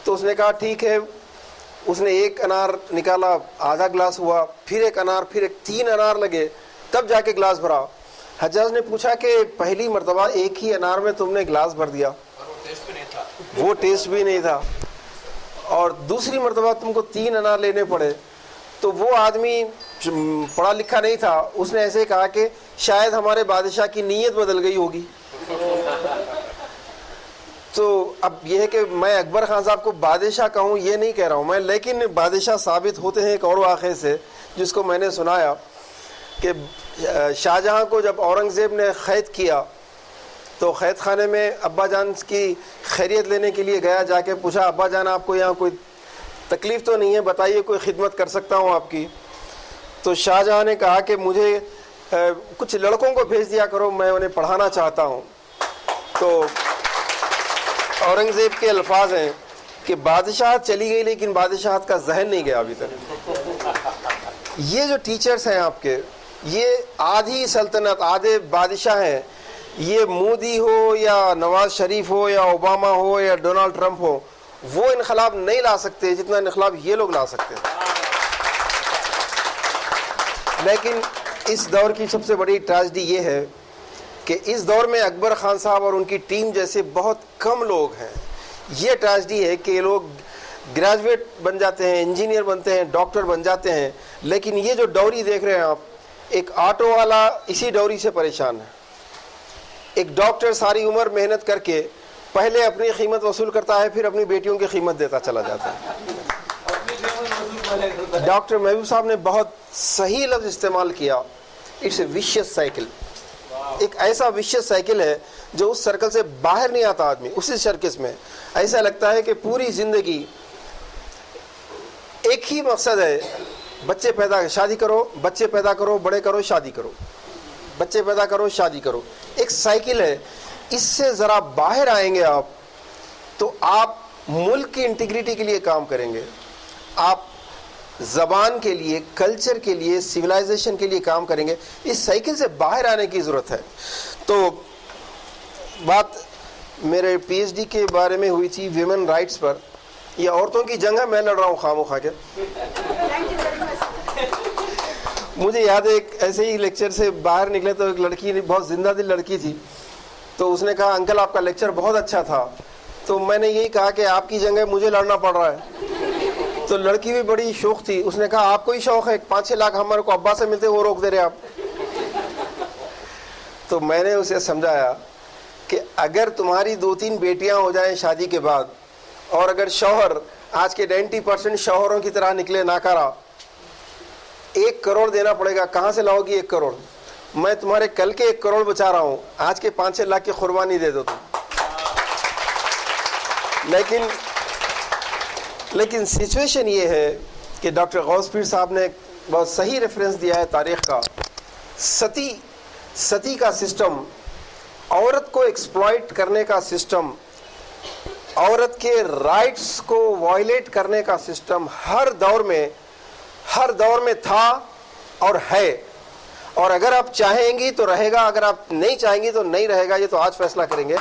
तो उसने कहा ठीक है। उसने एक अनार निकाला, आधा गिलास हुआ, फिर एक अनार, फिर 3 अनार लगे, तब जाके गिलास भरा। हज्जाज ने पूछा कि पहली मर्तबा एक ही अनार में तुमने गिलास भर दिया, वो टेस्ट भी नहीं था, और दूसरी मर्तबा तुमको 3 अनार लेने पड़े। तो वो आदमी पढ़ा लिखा नहीं था, उसने ऐसे कहा कि शायद हमारे बादशाह की नीयत बदल गई होगी। तो अब यह है कि मैं अकबर खान साहब को बादशाह कहूँ ये नहीं कह रहा हूँ मैं, लेकिन बादशाह साबित होते हैं एक और वाक़े से जिसको मैंने सुनाया कि शाहजहाँ को जब औरंगज़ेब ने क़ैद किया तो क़ैद खाने में अब्बा जान की खैरियत लेने के लिए गया। जाके पूछा, अब्बा जान आपको यहाँ कोई तकलीफ़ तो नहीं है, बताइए कोई खिदमत कर सकता हूँ आपकी। तो शाहजहाँ ने कहा कि मुझे कुछ लड़कों को भेज दिया करो, मैं उन्हें पढ़ाना चाहता हूँ। तो औरंगज़ेब के अल्फाज हैं कि बादशाह चली गई लेकिन बादशाहत का जहन नहीं गया अभी तक। ये जो टीचर्स हैं आपके, ये आधी सल्तनत, आधे बादशाह हैं। ये मोदी हो या नवाज शरीफ हो या ओबामा हो या डोनाल्ड ट्रंप हो, वो इनकलाब नहीं ला सकते जितना इनकलाब ये लोग ला सकते हैं। लेकिन इस दौर की सबसे बड़ी ट्रेजेडी ये है कि इस दौर में अकबर खान साहब और उनकी टीम जैसे बहुत कम लोग हैं। ये ट्रेजेडी है कि ये लोग ग्रेजुएट बन जाते हैं, इंजीनियर बनते हैं, डॉक्टर बन जाते हैं, लेकिन ये जो डौरी देख रहे हैं आप, एक ऑटो वाला इसी डौरी से परेशान है। एक डॉक्टर सारी उम्र मेहनत करके पहले अपनी कीमत वसूल करता है, फिर अपनी बेटियों की कीमत देता चला जाता है। डॉक्टर महबूब साहब ने बहुत सही लफ्ज़ इस्तेमाल किया, इट्स ए विशियस साइकिल। एक ऐसा विशियस साइकिल है जो उस सर्कल से बाहर नहीं आता आदमी। उसी सर्कस में ऐसा लगता है कि पूरी ज़िंदगी एक ही मकसद है, बच्चे पैदा, शादी करो, बच्चे पैदा करो, बड़े करो, शादी करो, बच्चे पैदा करो, शादी करो। एक साइकिल है। इससे ज़रा बाहर आएंगे आप तो आप मुल्क की इंटीग्रिटी के लिए काम करेंगे, आप ज़बान के लिए, कल्चर के लिए, सिविलाइजेशन के लिए काम करेंगे। इस साइकिल से बाहर आने की ज़रूरत है। तो बात मेरे पीएचडी के बारे में हुई थी विमेन राइट्स पर। यह औरतों की जंग है, मैं लड़ रहा हूँ खामोखा के। मुझे याद है एक ऐसे ही लेक्चर से बाहर निकले तो एक लड़की, बहुत जिंदा दिल लड़की थी, तो उसने कहा अंकल आपका लेक्चर बहुत अच्छा था, तो मैंने यही कहा कि आपकी जंग है, मुझे लड़ना पड़ रहा है। तो लड़की भी बड़ी शौक थी, उसने कहा आपको ही शौक है, 5-6 लाख हमारे को अब्बा से मिलते वो रोक दे रहे आप। तो मैंने उसे समझाया कि अगर तुम्हारी 2-3 बेटियां हो जाएं शादी के बाद, और अगर शौहर आज के 90% शौहरों की तरह निकले नाकारा, 1 करोड़ देना पड़ेगा। कहाँ से लाओगी 1 करोड़? मैं तुम्हारे कल के 1 करोड़ बचा रहा हूँ, आज के 5-6 लाख की कुर्बानी दे दो तुम। लेकिन सिचुएशन ये है कि डॉक्टर गौस पीर साहब ने बहुत सही रेफरेंस दिया है तारीख का। सती का सिस्टम, औरत को एक्सप्लॉइट करने का सिस्टम, औरत के राइट्स को वायलेट करने का सिस्टम हर दौर में था और है। और अगर आप चाहेंगी तो रहेगा, अगर आप नहीं चाहेंगी तो नहीं रहेगा, ये तो आज फैसला करेंगे।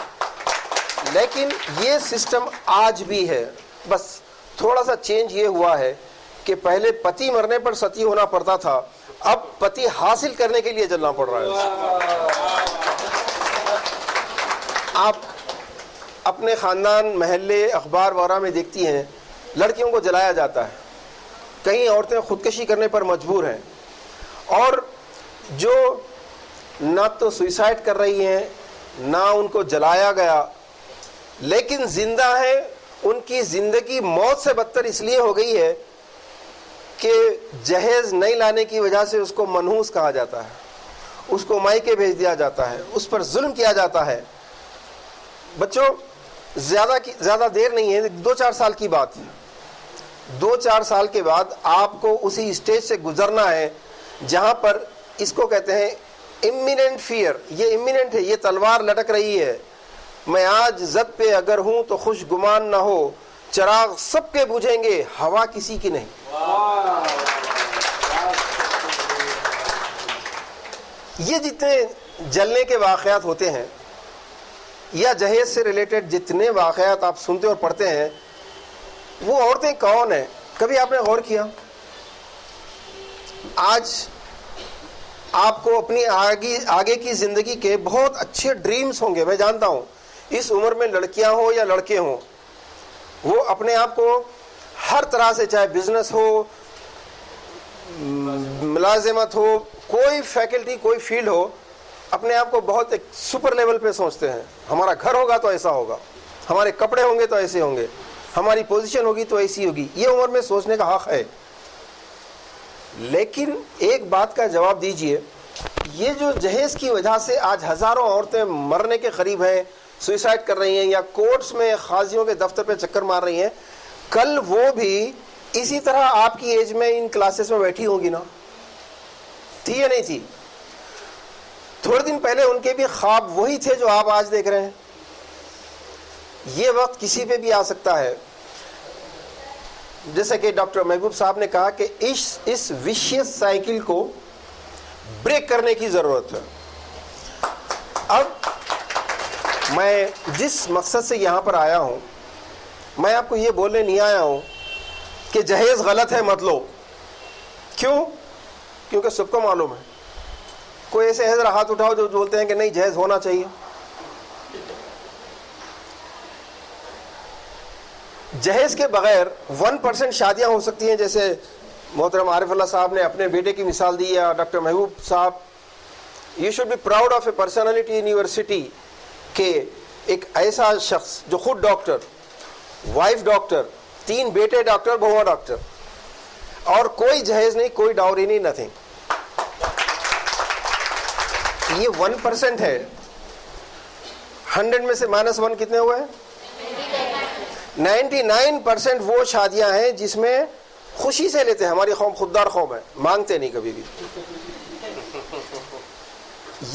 लेकिन ये सिस्टम आज भी है, बस थोड़ा सा चेंज ये हुआ है कि पहले पति मरने पर सती होना पड़ता था, अब पति हासिल करने के लिए जलना पड़ रहा है। आप अपने ख़ानदान, महल्ले, अखबार वगैरह में देखती हैं लड़कियों को जलाया जाता है, कई औरतें खुदकशी करने पर मजबूर हैं, और जो ना तो सुइसाइड कर रही हैं ना उनको जलाया गया लेकिन जिंदा है, उनकी ज़िंदगी मौत से बदतर इसलिए हो गई है कि जहेज़ नहीं लाने की वजह से उसको मनहूस कहा जाता है, उसको मायके भेज दिया जाता है, उस पर जुल्म किया जाता है। बच्चों, ज़्यादा देर नहीं है, 2-4 साल की बात है। 2-4 साल के बाद आपको उसी स्टेज से गुजरना है जहाँ पर इसको कहते हैं इमिनेंट फियर। ये इमिनेंट है, ये तलवार लटक रही है। मैं आज जद पे अगर हूँ तो खुश गुमान ना हो, चराग सबके बुझेंगे, हवा किसी की नहीं। ये जितने जलने के वाक़यात होते हैं या जहेज से रिलेटेड जितने वाक़यात आप सुनते और पढ़ते हैं, वो औरतें कौन हैं? कभी आपने गौर किया? आज आपको अपनी आगे की ज़िंदगी के बहुत अच्छे ड्रीम्स होंगे, मैं जानता हूँ। इस उम्र में लड़कियां हो या लड़के हों, वो अपने आप को हर तरह से, चाहे बिजनेस हो, मुलाजिमत हो, कोई फैकल्टी, कोई फील्ड हो, अपने आप को बहुत एक सुपर लेवल पे सोचते हैं। हमारा घर होगा तो ऐसा होगा, हमारे कपड़े होंगे तो ऐसे होंगे, हमारी पोजीशन होगी तो ऐसी होगी। ये उम्र में सोचने का हक है। लेकिन एक बात का जवाब दीजिए, ये जो जहेज की वजह से आज हज़ारों औरतें मरने के करीब हैं, सुइसाइड कर रही हैं या कोर्ट्स में काजियों के दफ्तर पे चक्कर मार रही हैं, कल वो भी इसी तरह आपकी एज में इन क्लासेस में बैठी होंगी ना? थी या नहीं थी? थोड़े दिन पहले उनके भी ख्वाब वही थे जो आप आज देख रहे हैं। ये वक्त किसी पे भी आ सकता है। जैसे कि डॉक्टर महबूब साहब ने कहा कि इस विशियस साइकिल को ब्रेक करने की ज़रूरत है। अब मैं जिस मकसद से यहाँ पर आया हूँ, मैं आपको ये बोलने नहीं आया हूँ कि जहेज़ गलत है मत लो। क्यों? क्योंकि सबको मालूम है। कोई ऐसे है जरा हाथ उठाओ जो बोलते हैं कि नहीं जहेज़ होना चाहिए। जहेज़ के बगैर 1% शादियाँ हो सकती हैं, जैसे मोहतरम आरिफ अल्लाह साहब ने अपने बेटे की मिसाल दी, या doctor Mahboob sahab. You should be proud of a personality in your city के एक ऐसा शख्स जो खुद डॉक्टर, वाइफ डॉक्टर, 3 बेटे डॉक्टर, बहुआ डॉक्टर, और कोई जहेज नहीं, कोई डाउरी नहीं, नथिंग। ये 1% है। 100 में से -1 कितने हुए? 99% वो शादियां हैं जिसमें खुशी से लेते हैं। हमारी कौम खुददार कौम है, मांगते नहीं कभी भी।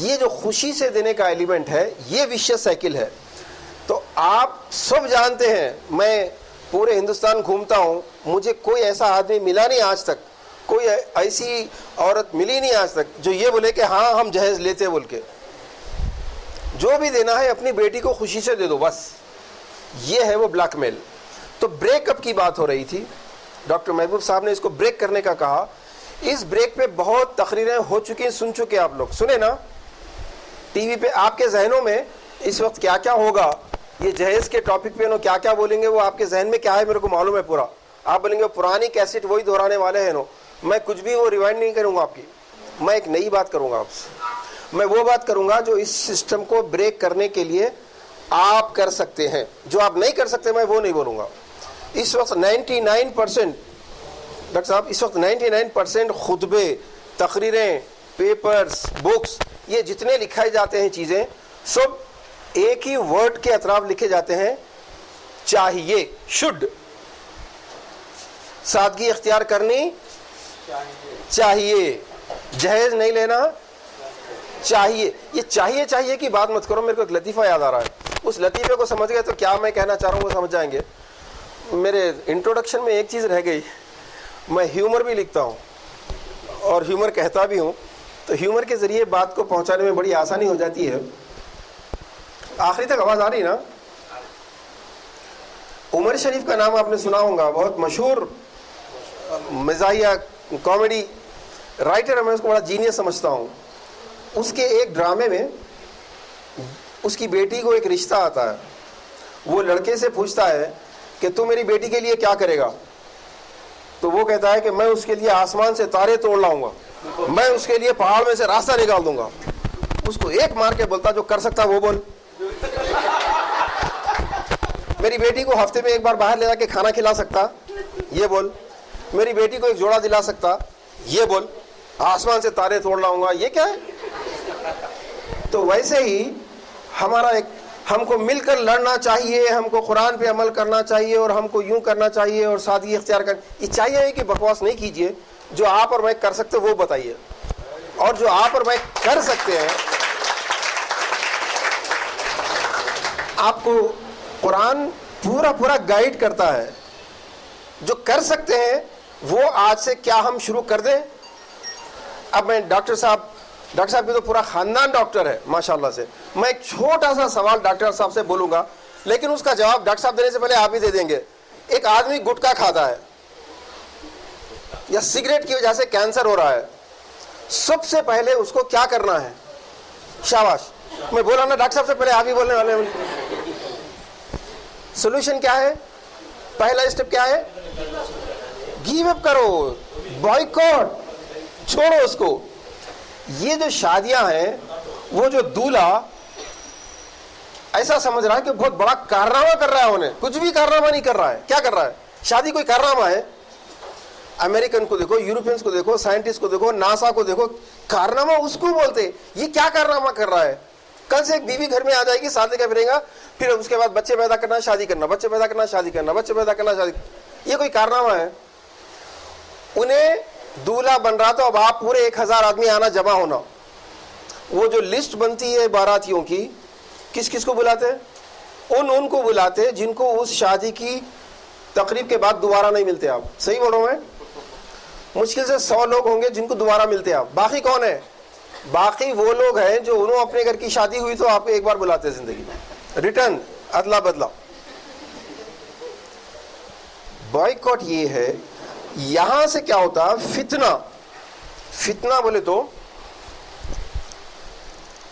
ये जो खुशी से देने का एलिमेंट है, ये विशेष साइकिल है। तो आप सब जानते हैं, मैं पूरे हिंदुस्तान घूमता हूँ, मुझे कोई ऐसा आदमी मिला नहीं आज तक, कोई ऐसी औरत मिली नहीं आज तक जो ये बोले कि हाँ हम जहेज लेते बोल के। जो भी देना है अपनी बेटी को खुशी से दे दो, बस। ये है वो ब्लैकमेल। तो ब्रेकअप की बात हो रही थी, डॉक्टर महबूब साहब ने इसको ब्रेक करने का कहा। इस ब्रेक पे बहुत तकरीरें हो चुकी हैं, सुन चुके आप लोग, सुने ना टीवी पे। आपके जहनों में इस वक्त क्या क्या होगा ये जहेज के टॉपिक पे नो क्या क्या बोलेंगे, वो आपके जहन में क्या है मेरे को मालूम है पूरा। आप बोलेंगे पुरानी कैसेट वही दोहराने वाले हैं नो, मैं कुछ भी वो रिवाइंड नहीं करूँगा आपकी, मैं एक नई बात करूँगा आपसे। मैं वो बात करूँगा जो इस सिस्टम को ब्रेक करने के लिए आप कर सकते हैं, जो आप नहीं कर सकते मैं वो नहीं बोलूँगा। इस वक्त 99% डॉक्टर साहब, इस वक्त 99% खुतबे, तकरीरें, पेपर्स, बुक्स, ये जितने लिखाए जाते हैं चीज़ें, सब एक ही वर्ड के अतराफ लिखे जाते हैं, चाहिए, शुड। सादगी इख्तियार करनी चाहिए, जहेज नहीं लेना चाहिए। ये चाहिए चाहिए की बात मत करो, मेरे को एक लतीफ़ा याद आ रहा है, उस लतीफ़े को समझ गए तो क्या मैं कहना चाह रहा हूँ वो समझ जाएंगे। मेरे इंट्रोडक्शन में एक चीज़ रह गई, मैं ह्यूमर भी लिखता हूँ और ह्यूमर कहता भी हूँ, तो ह्यूमर के ज़रिए बात को पहुँचाने में बड़ी आसानी हो जाती है। आखिरी तक आवाज़ आ रही ना? उमर शरीफ का नाम आपने सुना होगा, बहुत मशहूर मज़ाहिया कॉमेडी राइटर है, मैं उसको बड़ा जीनियस समझता हूँ। उसके एक ड्रामे में उसकी बेटी को एक रिश्ता आता है, वो लड़के से पूछता है कि तू मेरी बेटी के लिए क्या करेगा, तो वो कहता है कि मैं उसके लिए आसमान से तारे तोड़ लाऊंगा, मैं उसके लिए पहाड़ में से रास्ता निकाल दूंगा। उसको एक मार के बोलता, जो कर सकता वो बोल। मेरी बेटी को हफ्ते में एक बार बाहर ले जाके खाना खिला सकता, ये बोल। मेरी बेटी को एक जोड़ा दिला सकता, ये बोल। आसमान से तारे तोड़ लाऊंगा, ये क्या है? तो वैसे ही हमारा एक, हमको मिलकर लड़ना चाहिए, हमको कुरान पे अमल करना चाहिए और हमको यूं करना चाहिए और सादगी इख्तियार कर, ये चाहिए कि बकवास नहीं कीजिए, जो आप और मैं कर सकते वो बताइए, और जो आप और मैं कर सकते हैं आपको कुरान पूरा पूरा गाइड करता है। जो कर सकते हैं वो आज से क्या हम शुरू कर दें? अब मैं डॉक्टर साहब की तो पूरा खानदान डॉक्टर है माशाल्लाह से, मैं एक छोटा सा सवाल डॉक्टर साहब से बोलूंगा, लेकिन उसका जवाब डॉक्टर साहब देने से पहले आप ही दे देंगे। एक आदमी गुटखा खाता है या सिगरेट की वजह से कैंसर हो रहा है, सबसे पहले उसको क्या करना है? शाबाश, मैं बोला ना डॉक्टर साहब से पहले आप ही बोलने वाले। सोल्यूशन क्या है? पहला स्टेप क्या है? गिव अप करो, बॉयकॉट, छोड़ो उसको। ये जो शादियां हैं, वो जो दूल्हा ऐसा समझ रहा है कि बहुत बड़ा कारनामा कर रहा है, उन्हें कुछ भी कारनामा नहीं कर रहा है। क्या कर रहा है? शादी कोई कारनामा है? अमेरिकन को देखो, यूरोपियंस को देखो, साइंटिस्ट को देखो, नासा को देखो, कारनामा उसको बोलते। ये क्या कारनामा कर रहा है? कल से एक बीवी घर में आ जाएगी, साथ लेकर फिरेगा, फिर उसके बाद बच्चे पैदा करना, शादी करना, बच्चे पैदा करना, शादी करना, बच्चे पैदा करना, शादी। ये कोई कारनामा है? उन्हें दूल्हा बन रहा, तो अब आप पूरे 1000 आदमी आना, जमा होना। वो जो लिस्ट बनती है बारातियों की, किस किस को बुलाते हैं? उनको बुलाते जिनको उस शादी की तकरीब के बाद दोबारा नहीं मिलते। आप सही बोल रहा हूं मैं? मुश्किल से 100 लोग होंगे जिनको दोबारा मिलते आप। बाकी कौन है? बाकी वो लोग हैं जो उन्होंने अपने घर की शादी हुई तो आपको एक बार बुलाते हैं जिंदगी में, रिटर्न, अदला बदला। बॉयकॉट ये है। यहां से क्या होता है? फितना बोले तो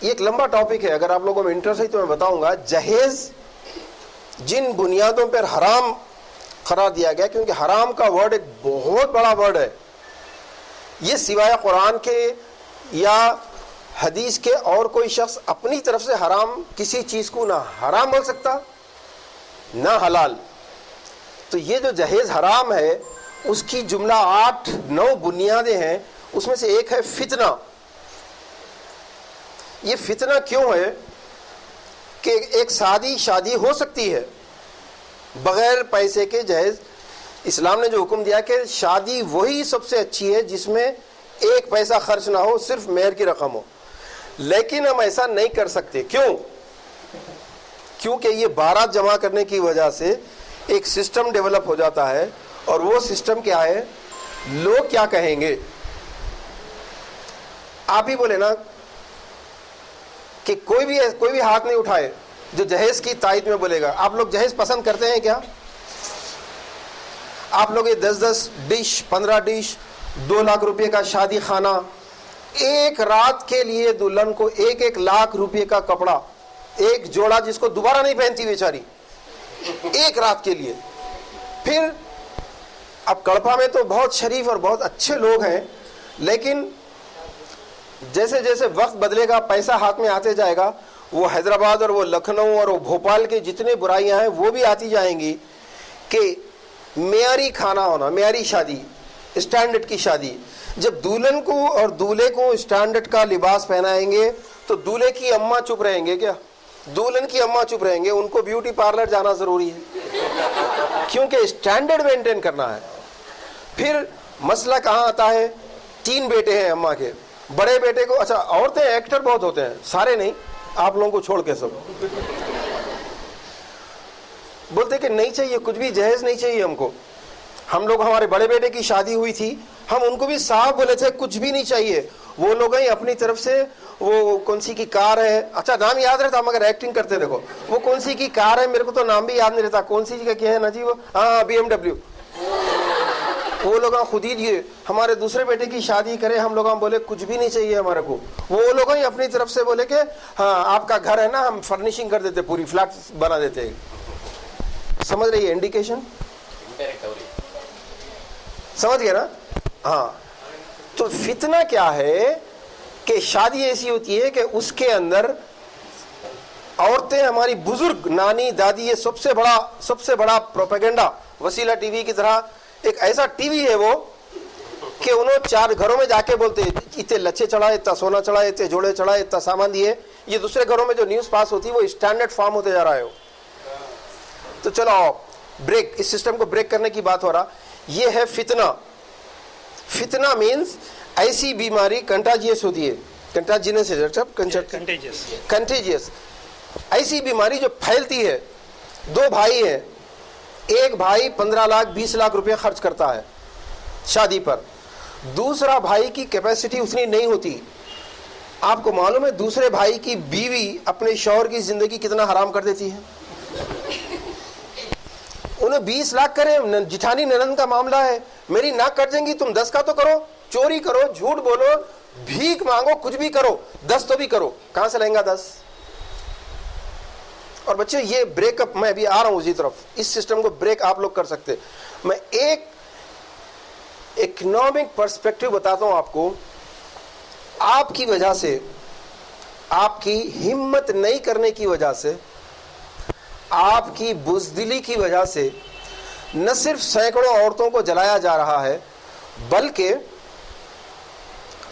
ये एक लंबा टॉपिक है, अगर आप लोगों में इंटरेस्ट है तो मैं बताऊंगा। जहेज जिन बुनियादों पर हराम करार दिया गया, क्योंकि हराम का वर्ड एक बहुत बड़ा वर्ड है, ये सिवाय कुरान के या हदीस के और कोई शख्स अपनी तरफ से हराम किसी चीज को ना हराम बोल सकता ना हलाल। तो ये जो जहेज हराम है उसकी जुमला 8-9 बुनियादें हैं, उसमें से एक है फितना। ये फितना क्यों है कि एक शादी हो सकती है बगैर पैसे के जहेज। इस्लाम ने जो हुक्म दिया कि शादी वही सबसे अच्छी है जिसमें एक पैसा खर्च ना हो, सिर्फ मेहर की रकम हो। लेकिन हम ऐसा नहीं कर सकते। क्यों? क्योंकि ये बारात जमा करने की वजह से एक सिस्टम डेवलप हो जाता है, और वो सिस्टम क्या है? लोग क्या कहेंगे। आप ही बोले ना कि कोई भी हाथ नहीं उठाए जो जहेज की तायद में बोलेगा। आप लोग जहेज पसंद करते हैं क्या? आप लोग ये 10-10 डिश, 15 डिश, 2 लाख रुपए का शादी खाना, एक रात के लिए दुल्हन को 1-1 लाख रुपए का कपड़ा, एक जोड़ा जिसको दोबारा नहीं पहनती बेचारी, एक रात के लिए। फिर अब कड़पा में तो बहुत शरीफ और बहुत अच्छे लोग हैं, लेकिन जैसे जैसे वक्त बदलेगा, पैसा हाथ में आते जाएगा, वो हैदराबाद और वो लखनऊ और वो भोपाल के जितने बुराइयां हैं वो भी आती जाएंगी कि मेयारी खाना होना, मेयारी शादी, स्टैंडर्ड की शादी। जब दुल्हन को और दूल्हे को स्टैंडर्ड का लिबास पहनाएंगे तो दूल्हे की अम्मा चुप रहेंगे क्या? दुल्हन की अम्मा चुप रहेंगे। उनको ब्यूटी पार्लर जाना जरूरी है, क्योंकि स्टैंडर्ड मेंटेन करना है। फिर मसला कहाँ आता है? 3 बेटे हैं अम्मा के, बड़े बेटे को, अच्छा औरतें एक्टर बहुत होते हैं, सारे नहीं, आप लोगों को छोड़ के सब, बोलते कि नहीं चाहिए कुछ भी, जहेज नहीं चाहिए हमको। हम लोग, हमारे बड़े बेटे की शादी हुई थी, हम उनको भी साफ बोले थे कुछ भी नहीं चाहिए। वो लोग ही अपनी तरफ से, वो कौन सी की कार है, अच्छा नाम याद रहता मगर एक्टिंग करते देखो, वो कौन सी की कार है, मेरे को तो नाम भी याद नहीं रहता, कौन सी का क्या है ना जी वो, हाँ BMW, वो लोग खुद ही दिए। हमारे दूसरे बेटे की शादी करे, हम लोग बोले कुछ भी नहीं चाहिए हमारे को, वो लोग ही अपनी तरफ से बोले कि हाँ आपका घर है ना, हम फर्निशिंग कर देते, पूरी फ्लैट बना देते। समझ रही है इंडिकेशन? समझ गए ना? हाँ। तो फितना क्या है कि शादी ऐसी होती है कि उसके अंदर औरतें, हमारी बुजुर्ग नानी दादी, ये सबसे बड़ा प्रोपेगेंडा, वसीला टीवी की तरह एक ऐसा टीवी है वो कि उन्होंने 4 घरों में जाके बोलते इतने लच्छे चढ़ाए, इतना सोना चढ़ाए, इतने जोड़े चढ़ाए, इतना सामान दिए। ये दूसरे घरों में जो न्यूज पास होती है वो स्टैंडर्ड फॉर्म होते जा रहा है। तो चलो ब्रेक, इस सिस्टम को ब्रेक करने की बात हो रहा। ये है फितना। फितना मीन्स ऐसी बीमारी कंटाजियस होती है, कंटेजियस, ऐसी बीमारी जो फैलती है। 2 भाई हैं, एक भाई 15 लाख 20 लाख रुपए खर्च करता है शादी पर, दूसरा भाई की कैपेसिटी उतनी नहीं होती। आपको मालूम है दूसरे भाई की बीवी अपने शौहर की जिंदगी कितना हराम कर देती है? उन्हें 20 लाख करें, जिठानी ननंद का मामला है, मेरी नाक कट जाएंगी, तुम 10 का तो करो, चोरी करो, झूठ बोलो, भीख मांगो, कुछ भी करो, 10 तो भी करो, कहां से लेंगे 10? और बच्चे ये ब्रेकअप, मैं अभी आ रहा हूं उसी तरफ, इस सिस्टम को ब्रेक आप लोग कर सकते। मैं एक इकोनॉमिक पर्सपेक्टिव बताता हूं आपको। आपकी वजह से, आपकी हिम्मत नहीं करने की वजह से, आपकी बुज़दिली की वजह से न सिर्फ सैकड़ों औरतों को जलाया जा रहा है, बल्कि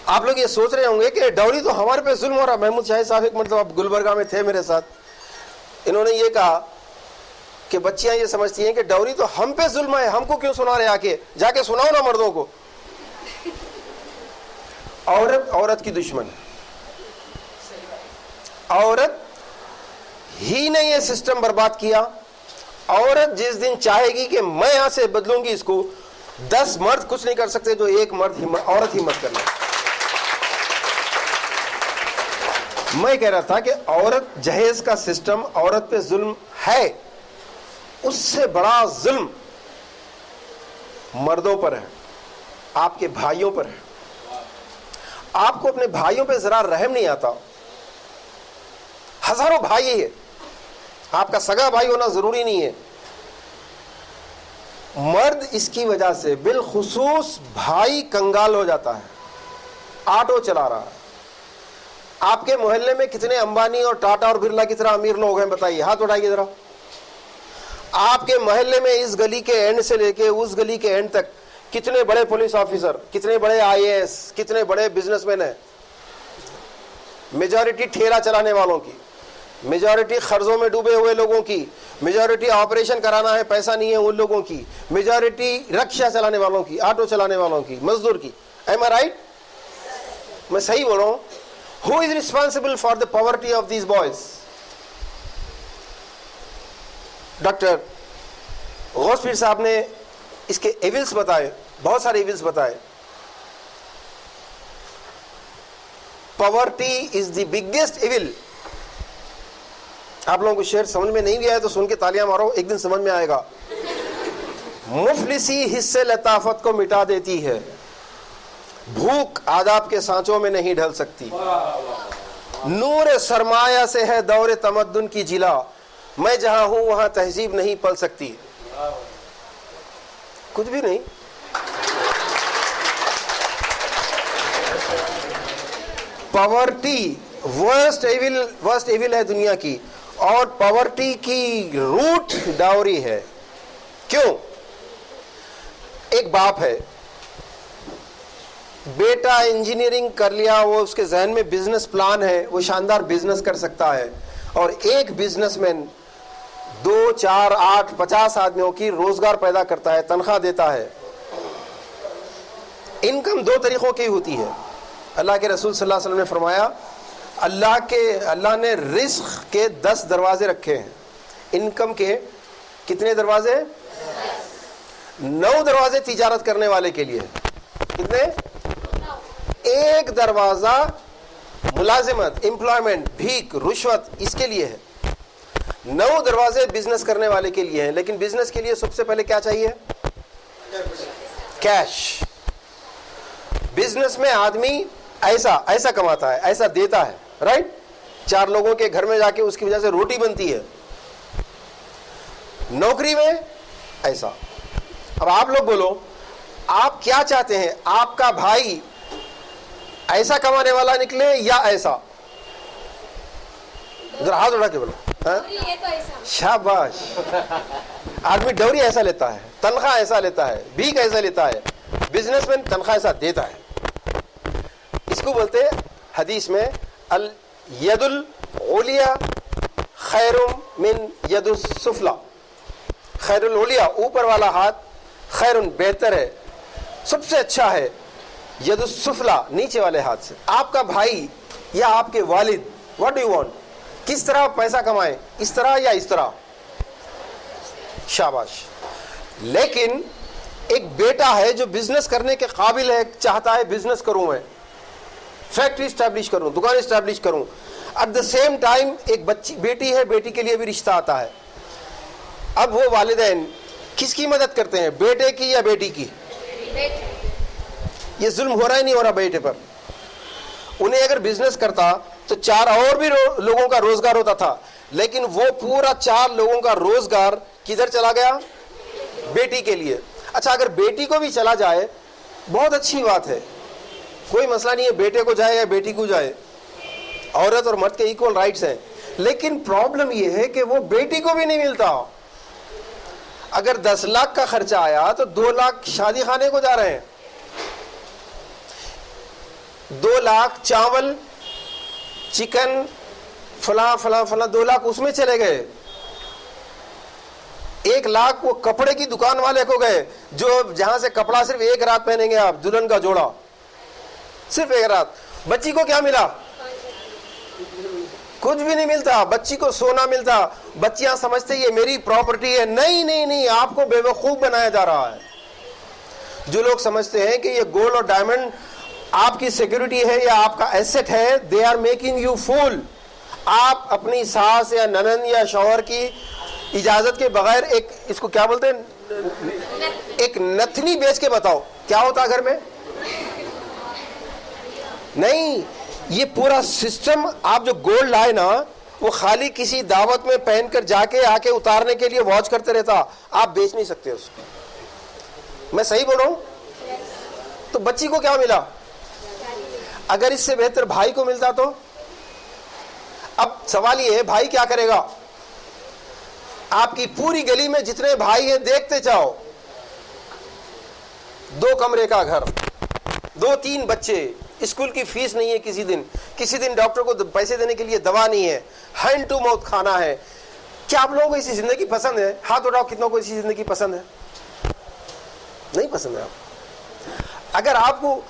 आप लोग ये सोच रहे होंगे कि डॉरी तो हमारे पे जुल्म हो रहा। महमूद शाही साहब एक मतलब गुलबर्गा में थे मेरे साथ, इन्होंने ये कहा कि बच्चियां ये समझती हैं कि डॉरी तो हम पे जुल्म है, हमको क्यों सुना रहे, आके जाके सुनाओ ना मर्दों को। औरत की दुश्मन है। औरत ही ने ये सिस्टम बर्बाद किया। औरत जिस दिन चाहेगी कि मैं यहां से बदलूंगी इसको, 10 मर्द कुछ नहीं कर सकते जो एक मर्द औरत हिम्मत कर ले। मैं कह रहा था कि औरत जहेज का सिस्टम औरत पे जुल्म है, उससे बड़ा जुल्म मर्दों पर है, आपके भाइयों पर है। आपको अपने भाइयों पे जरा रहम नहीं आता। हजारों भाई है, आपका सगा भाई होना जरूरी नहीं है। मर्द इसकी वजह से बिलखुसूस भाई कंगाल हो जाता है। ऑटो चला रहा है, आपके मोहल्ले में कितने अंबानी और टाटा और बिरला की तरह अमीर लोग हैं बताइए, हाथ उठाइए जरा। आपके मोहल्ले में इस गली के एंड से लेके उस गली के एंड तक कितने बड़े पुलिस ऑफिसर, कितने बड़े IAS, कितने बड़े बिजनेसमैन हैं। मेजॉरिटी ठेला चलाने वालों की, मेजॉरिटी कर्जों में डूबे हुए लोगों की, मेजॉरिटी ऑपरेशन कराना है पैसा नहीं है उन लोगों की, मेजॉरिटी रिक्शा चलाने वालों की, ऑटो चलाने वालों की, मजदूर की। Am I right? मैं सही बोल रहा हूं? Who is responsible for the poverty of these boys? Doctor Gauspeer साहब ने इसके एविल्स बताए, बहुत सारे एविल्स बताए। Poverty is the biggest evil. आप लोगों को शेर समझ में नहीं भी आया तो सुन के तालियां मारो, एक दिन समझ में आएगा। मुफलिसी हिस्से लताफत को मिटा देती है, भूख आदाब के सांचों में नहीं ढल सकती। नूर सरमाया से है दौरे तमद्दुन की जिला, मैं जहां हूं वहां तहजीब नहीं पल सकती। कुछ भी नहीं। पॉवर्टी वर्स्ट एविल है दुनिया की, और पॉवर्टी की रूट डाउरी है। क्यों? एक बाप है, बेटा इंजीनियरिंग कर लिया, वो उसके जहन में बिजनेस प्लान है, वो शानदार बिजनेस कर सकता है, और एक बिजनेसमैन 2, 4, 8, 50 आदमियों की रोजगार पैदा करता है, तनख्वाह देता है। इनकम 2 तरीकों की होती है। अल्लाह के रसूल सल्लल्लाहु अलैहि वसल्लम ने फरमाया, अल्लाह ने रिस्क के 10 दरवाजे रखे हैं। इनकम के कितने दरवाजे? 9 दरवाजे तिजारत करने वाले के लिए। कितने? 1 दरवाजा मुलाजिमत, एम्प्लॉयमेंट, भीख, रुश्वत, इसके लिए है। 9 दरवाजे बिजनेस करने वाले के लिए हैं। लेकिन बिजनेस के लिए सबसे पहले क्या चाहिए? कैश। बिजनेस में आदमी ऐसा कमाता है, ऐसा देता है, राइट? 4 लोगों के घर में जाके उसकी वजह से रोटी बनती है। नौकरी में ऐसा। अब आप लोग बोलो, आप क्या चाहते हैं? आपका भाई ऐसा कमाने वाला निकले या ऐसा? जरा हाथ उठा के बोलो। शाबाश। आदमी डौरी ऐसा लेता है, तनख्वाह ऐसा लेता है, भीख ऐसा लेता है, बिजनेसमैन तनख्वाह ऐसा देता है। इसको बोलते हैं हदीस में अल यदुल उलिया खैरुम मिन यदुस सुफला। खैरुल उलिया, ऊपर वाला हाथ, खैरुन बेहतर है, सबसे अच्छा है, यदुस सुफला, नीचे वाले हाथ से। आपका भाई या आपके वालिद, व्हाट डू यू वांट? किस तरह पैसा कमाए, इस तरह या इस तरह? शाबाश। लेकिन एक बेटा है जो बिजनेस करने के काबिल है, चाहता है बिजनेस करूं मैं, फैक्ट्री स्टैब्लिश करूं, दुकान स्टैब्लिश करूं। एट द सेम टाइम एक बेटी है, बेटी के लिए भी रिश्ता आता है। अब वो वालिदैन किसकी मदद करते हैं, बेटे की या बेटी की? ये जुल्म हो रहा है नहीं हो रहा बेटे पर? उन्हें अगर बिजनेस करता तो 4 और भी लोगों का रोजगार होता था, लेकिन वो पूरा 4 लोगों का रोजगार किधर चला गया? बेटी के लिए। अच्छा, अगर बेटी को भी चला जाए बहुत अच्छी बात है, कोई मसला नहीं है, बेटे को जाए या बेटी को जाए, औरत और मर्द के इक्वल राइट्स हैं। लेकिन प्रॉब्लम यह है कि वो बेटी को भी नहीं मिलता। अगर 10 लाख का खर्चा आया तो 2 लाख शादी खाने को जा रहे हैं, 2 लाख चावल, चिकन, फला फला फला, 2 लाख उसमें चले गए। 1 लाख वो कपड़े की दुकान वाले को गए, जो जहां से कपड़ा सिर्फ 1 रात पहनेंगे आप, दुल्हन का जोड़ा, सिर्फ 1 रात। बच्ची को क्या मिला? कुछ भी नहीं मिलता। बच्ची को सोना मिलता। बच्चियां समझते ये मेरी प्रॉपर्टी है। नहीं नहीं नहीं, आपको बेवकूफ बनाया जा रहा है। जो लोग समझते हैं कि ये गोल्ड और डायमंड आपकी सिक्योरिटी है या आपका एसेट है, they are making you fool. आप अपनी सास या ननन या शौहर की इजाजत के बगैर एक, इसको क्या बोलते हैं, एक नथनी बेच के बताओ क्या होता घर में? नहीं, ये पूरा सिस्टम, आप जो गोल्ड लाए ना, वो खाली किसी दावत में पहनकर जाके आके उतारने के लिए वॉच करते रहता, आप बेच नहीं सकते उसको। मैं सही बोल रहा हूं? तो बच्ची को क्या मिला? अगर इससे बेहतर भाई को मिलता तो? अब सवाल ये है, भाई क्या करेगा? आपकी पूरी गली में जितने भाई हैं देखते जाओ, 2 कमरे का घर, 2-3 बच्चे, स्कूल की फीस नहीं है, किसी दिन डॉक्टर को पैसे देने के लिए दवा नहीं है, हैंड टू माउथ खाना है। क्या आप लोगों को ऐसी जिंदगी पसंद है? हाथ उठाओ, कितनों को ऐसी जिंदगी पसंद है? नहीं पसंद है। आप अगर आपको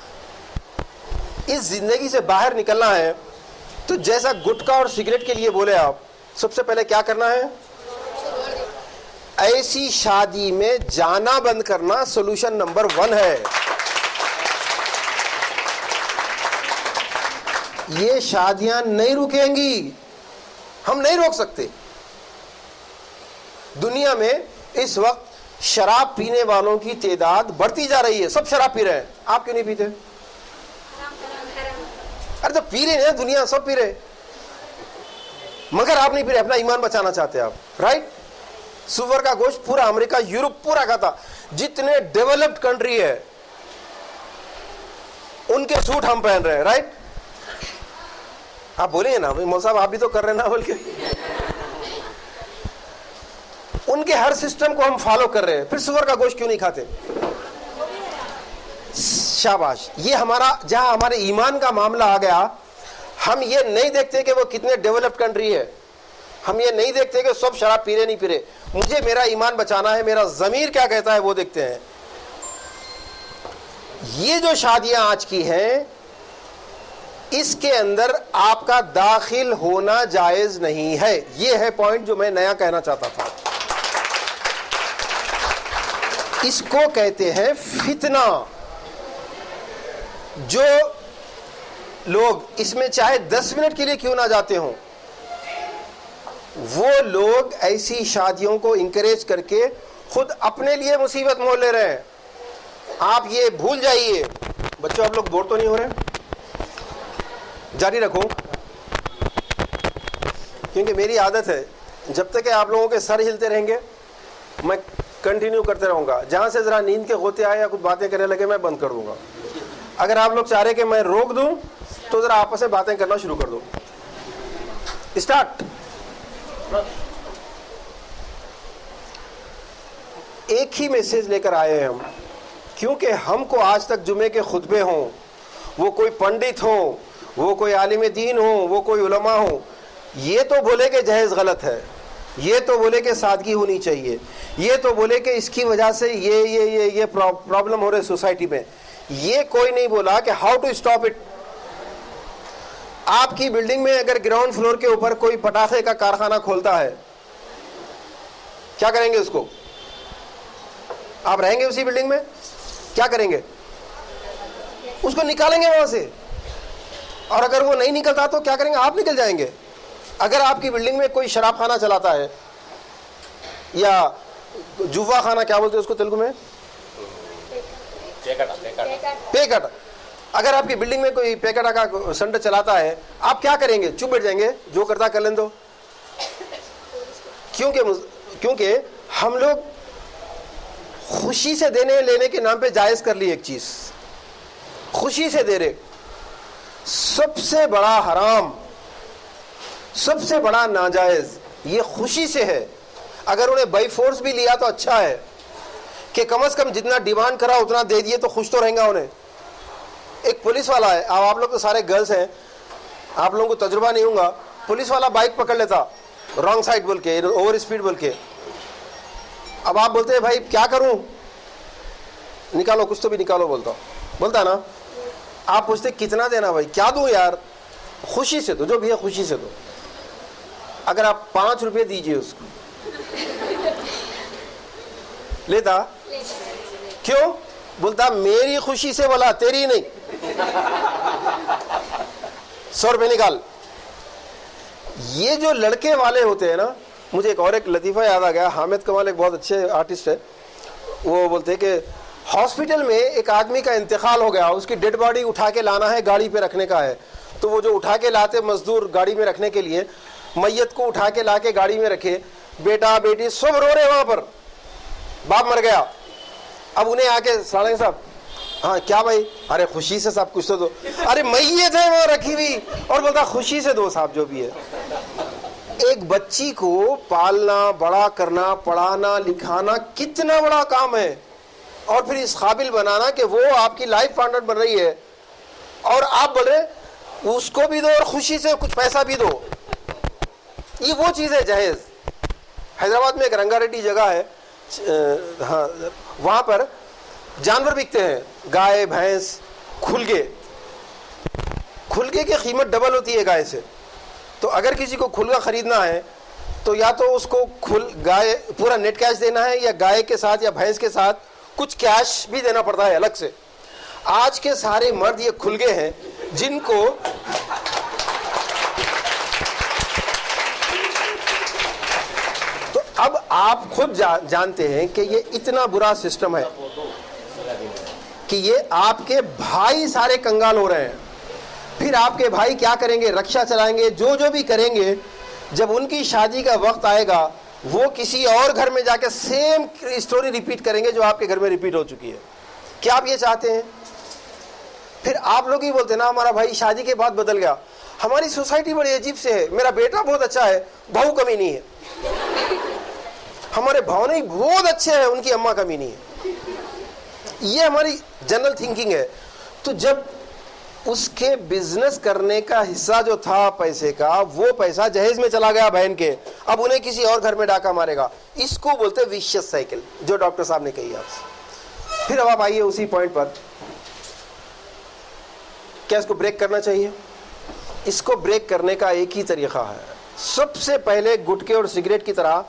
इस जिंदगी से बाहर निकलना है तो जैसा गुटखा और सिगरेट के लिए बोले आप, सबसे पहले क्या करना है? ऐसी शादी में जाना बंद करना सॉल्यूशन नंबर 1 है। ये शादियां नहीं रुकेंगी, हम नहीं रोक सकते। दुनिया में इस वक्त शराब पीने वालों की तादाद बढ़ती जा रही है। सब शराब पी रहे हैं, आप क्यों नहीं पीते? अरे तो पी रहे हैं, दुनिया सब पी रहे। मगर आप नहीं पी रहे, अपना ईमान बचाना चाहते हैं आप, राइट। सुअर का गोश्त पूरा अमेरिका, यूरोप पूरा खाता। जितने डेवलप्ड कंट्री है उनके सूट हम पहन रहे हैं, राइट। आप बोलेंगे ना भाई मौला साहब आप भी तो कर रहे हैं ना, बोल के उनके हर सिस्टम को हम फॉलो कर रहे हैं, फिर सुअर का गोश्त क्यों नहीं खाते? शाबाश। ये हमारा, जहां हमारे ईमान का मामला आ गया, हम ये नहीं देखते कि वो कितने डेवलप्ड कंट्री है, हम ये नहीं देखते कि सब शराब पी रहे नहीं पी रहे। मुझे मेरा ईमान बचाना है, मेरा ज़मीर क्या कहता है वो देखते हैं। ये जो शादियां आज की हैं, इसके अंदर आपका दाखिल होना जायज नहीं है। ये है पॉइंट जो मैं नया कहना चाहता था। इसको कहते हैं फितना। जो लोग इसमें चाहे 10 मिनट के लिए क्यों ना जाते हों, वो लोग ऐसी शादियों को इंकरेज करके खुद अपने लिए मुसीबत मोल ले रहे हैं। आप ये भूल जाइए। बच्चों आप लोग बोर तो नहीं हो रहे? जारी रखो, क्योंकि मेरी आदत है जब तक कि आप लोगों के सर हिलते रहेंगे मैं कंटिन्यू करते रहूंगा। जहां से जरा नींद के होते आए या कुछ बातें करने लगे मैं बंद कर दूंगा। अगर आप लोग चाह रहे कि मैं रोक दूं तो जरा आपस में बातें करना शुरू कर दो। स्टार्ट। एक ही मैसेज लेकर आए हैं हम, क्योंकि हमको आज तक जुमे के खुतबे हों, वो कोई पंडित हो, वो कोई आलिम दीन हो, वो कोई उलमा हो, ये तो बोले कि जहेज गलत है, ये तो बोले कि सादगी होनी चाहिए, ये तो बोले कि इसकी वजह से ये प्रॉब्लम हो रही सोसाइटी में। ये कोई नहीं बोला कि हाउ टू स्टॉप इट। आपकी बिल्डिंग में अगर ग्राउंड फ्लोर के ऊपर कोई पटाखे का कारखाना खोलता है, क्या करेंगे उसको? आप रहेंगे उसी बिल्डिंग में? क्या करेंगे? उसको निकालेंगे वहां से। और अगर वो नहीं निकलता तो क्या करेंगे? आप निकल जाएंगे। अगर आपकी बिल्डिंग में कोई शराब खाना चलाता है या जुआ खाना, क्या बोलते हैं उसको तेलुगु में? पेकट। अगर आपकी बिल्डिंग में कोई पेकटा का सेंटर चलाता है, आप क्या करेंगे? चुप बैठ जाएंगे, जो करता कर लें दो। क्योंकि हम लोग खुशी से देने लेने के नाम पे जायज कर ली एक चीज, खुशी से दे रहे। सबसे बड़ा हराम, सबसे बड़ा नाजायज ये खुशी से है। अगर उन्हें बाई फोर्स भी लिया तो अच्छा है कि कम से कम जितना डिमांड करा उतना दे दिए तो खुश तो रहेगा उन्हें। एक पुलिस वाला है, अब आप लोग तो सारे गर्ल्स हैं, आप लोगों को तजुर्बा नहीं होगा। पुलिस वाला बाइक पकड़ लेता रॉन्ग साइड बोल के, ओवर स्पीड बोल के। अब आप बोलते हैं भाई क्या करूं, निकालो कुछ तो भी निकालो, बोलता ना। आप पूछते कितना देना भाई, क्या दूं यार, खुशी से दो, जो भी है खुशी से दो। अगर आप 5 रुपये दीजिए उसको, लेता? क्यों? बोलता मेरी खुशी से, बोला तेरी नहीं। 100 रुपये निकाल। ये जो लड़के वाले होते हैं ना, मुझे एक लतीफ़ा याद आ गया। हामिद कमाल एक बहुत अच्छे आर्टिस्ट है, वो बोलते हैं कि हॉस्पिटल में एक आदमी का इंतकाल हो गया, उसकी डेड बॉडी उठा के लाना है, गाड़ी पे रखने का है। तो वो जो उठा के लाते मजदूर गाड़ी में रखने के लिए, मैयत को उठा के ला के गाड़ी में रखे, बेटा बेटी सब रो रहे वहां पर, बाप मर गया। अब उन्हें आके साले साहब, हाँ क्या भाई, अरे खुशी से साहब कुछ तो दो। अरे मैयत है वहां रखी हुई, और बोलता खुशी से दो साहब जो भी है। एक बच्ची को पालना, बड़ा करना, पढ़ाना लिखाना कितना बड़ा काम है, और फिर इस काबिल बनाना कि वो आपकी लाइफ पार्टनर बन रही है, और आप बोल रहे उसको भी दो और खुशी से कुछ पैसा भी दो। ये वो चीज़ है जायज़। हैदराबाद में एक रंगारेड्डी जगह है, हाँ, वहाँ पर जानवर बिकते हैं, गाय भैंस, खुलगे की कीमत डबल होती है गाय से। तो अगर किसी को खुलगा खरीदना है तो या तो उसको गाय पूरा नेट कैश देना है, या गाय के साथ या भैंस के साथ कुछ कैश भी देना पड़ता है अलग से। आज के सारे मर्द ये खुलगे हैं जिनको तो अब आप खुद जानते हैं कि ये इतना बुरा सिस्टम है कि ये आपके भाई सारे कंगाल हो रहे हैं। फिर आपके भाई क्या करेंगे? रक्षा चलाएंगे, जो भी करेंगे, जब उनकी शादी का वक्त आएगा वो किसी और घर में जाके सेम स्टोरी रिपीट करेंगे जो आपके घर में रिपीट हो चुकी है। क्या आप ये चाहते हैं? फिर आप लोग ही बोलते ना हमारा भाई शादी के बाद बदल गया। हमारी सोसाइटी बड़ी अजीब से है, मेरा बेटा बहुत अच्छा है, बहू कमी नहीं है। हमारे भावने बहुत अच्छे हैं, उनकी अम्मा कमी नहीं है। ये हमारी जनरल थिंकिंग है। तो जब उसके बिजनेस करने का हिस्सा जो था पैसे का, वो पैसा जहेज में चला गया बहन के, अब उन्हें किसी और घर में डाका मारेगा। इसको बोलते हैं विशियस साइकिल, जो डॉक्टर साहब ने कही आपसे। फिर अब आप आइए उसी पॉइंट पर, क्या इसको ब्रेक करना चाहिए? इसको ब्रेक करने का एक ही तरीका है। सबसे पहले गुटखे और सिगरेट की तरह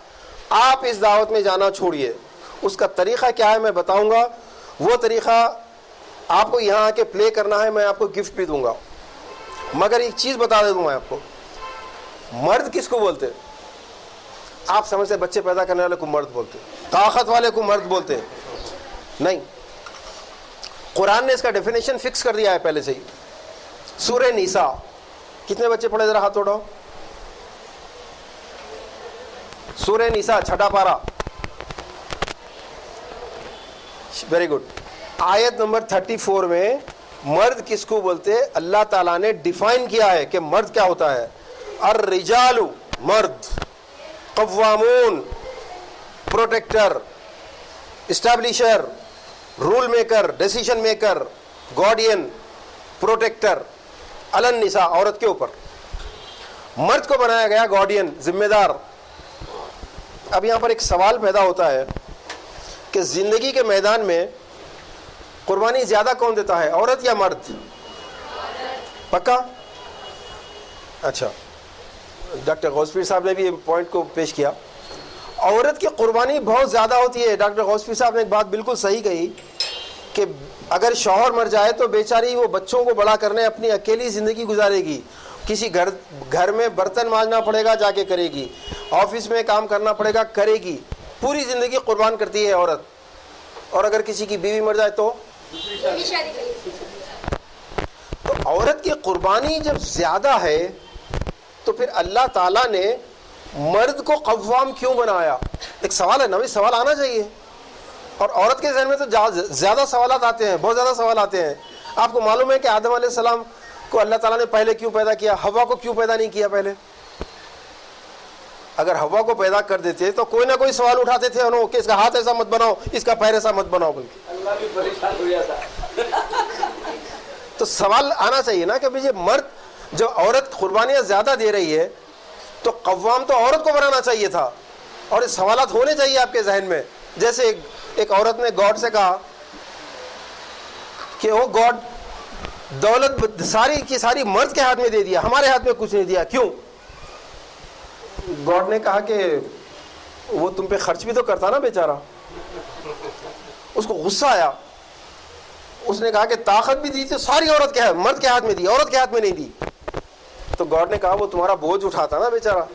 आप इस दावत में जाना छोड़िए। उसका तरीका क्या है मैं बताऊंगा। वो तरीका आपको यहाँ आके प्ले करना है, मैं आपको गिफ्ट भी दूंगा। मगर एक चीज बता दे दूं मैं आपको, मर्द किसको बोलते हैं? आप समझते बच्चे पैदा करने वाले को मर्द बोलते, ताकत वाले को मर्द बोलते नहीं। कुरान ने इसका डेफिनेशन फिक्स कर दिया है पहले से ही। सूरह निसा, कितने बच्चे पढ़े जरा हाथ उठाओ। सूरह निसा 6 पारा, वेरी गुड। आयत नंबर 34 में मर्द किसको बोलते हैं अल्लाह ताला ने डिफाइन किया है कि मर्द क्या होता है। अर रिजालु, मर्द, कव्वामून, protector, establisher, rule maker, decision maker, guardian, protector, अलन निसा, औरत के ऊपर। मर्द को बनाया गया गार्डियन, जिम्मेदार। अब यहां पर एक सवाल पैदा होता है कि जिंदगी के मैदान में कुर्बानी ज्यादा कौन देता है, औरत या मर्द? पक्का? अच्छा, डॉक्टर गौसफी साहब ने भी पॉइंट को पेश किया। औरत की कुर्बानी बहुत ज़्यादा होती है। डॉक्टर गौसफी साहब ने एक बात बिल्कुल सही कही कि अगर शौहर मर जाए तो बेचारी वो बच्चों को बड़ा करने अपनी अकेली ज़िंदगी गुजारेगी। किसी घर में बर्तन मांजना पड़ेगा, जाके करेगी। ऑफिस में काम करना पड़ेगा, करेगी। पूरी ज़िंदगी कुर्बान करती है औरत। और अगर किसी की बीवी मर जाए तो औरत की कुर्बानी जब ज़्यादा है तो फिर अल्लाह ताला ने मर्द को कव्वाम क्यों बनाया? एक सवाल है ना भाई, सवाल आना चाहिए। और औरत के ज़हन में तो ज़्यादा सवाल आते हैं, बहुत ज़्यादा सवाल आते हैं। आपको मालूम है कि आदम अलैहिस्सलाम को अल्लाह ताला ने पहले क्यों पैदा किया, हवा को क्यों पैदा नहीं किया पहले? अगर हवा को पैदा कर देते तो कोई ना कोई सवाल उठाते थे उन्होंने कि इसका हाथ ऐसा मत बनाओ, इसका पैर ऐसा मत बनाओ, बल्कि अल्लाह भी परेशान हो जाता। तो सवाल आना चाहिए ना कि भाई ये मर्द, जो औरत कुर्बानियां ज्यादा दे रही है तो कव्वाम तो औरत को बनाना चाहिए था। और इस सवालात होने चाहिए आपके जहन में। जैसे एक औरत ने गॉड से कहा कि ओ गॉड, दौलत सारी की सारी मर्द के हाथ में दे दिया, हमारे हाथ में कुछ नहीं दिया, क्यों? गॉड ने कहा कि वो तुम पे खर्च भी तो करता ना बेचारा। उसको गुस्सा आया। उसने कहा कि ताकत भी दी तो सारी औरत के मर्द के हाथ में दी, औरत के हाथ में नहीं दी। तो गॉड ने कहा वो तुम्हारा बोझ उठाता ना बेचारा।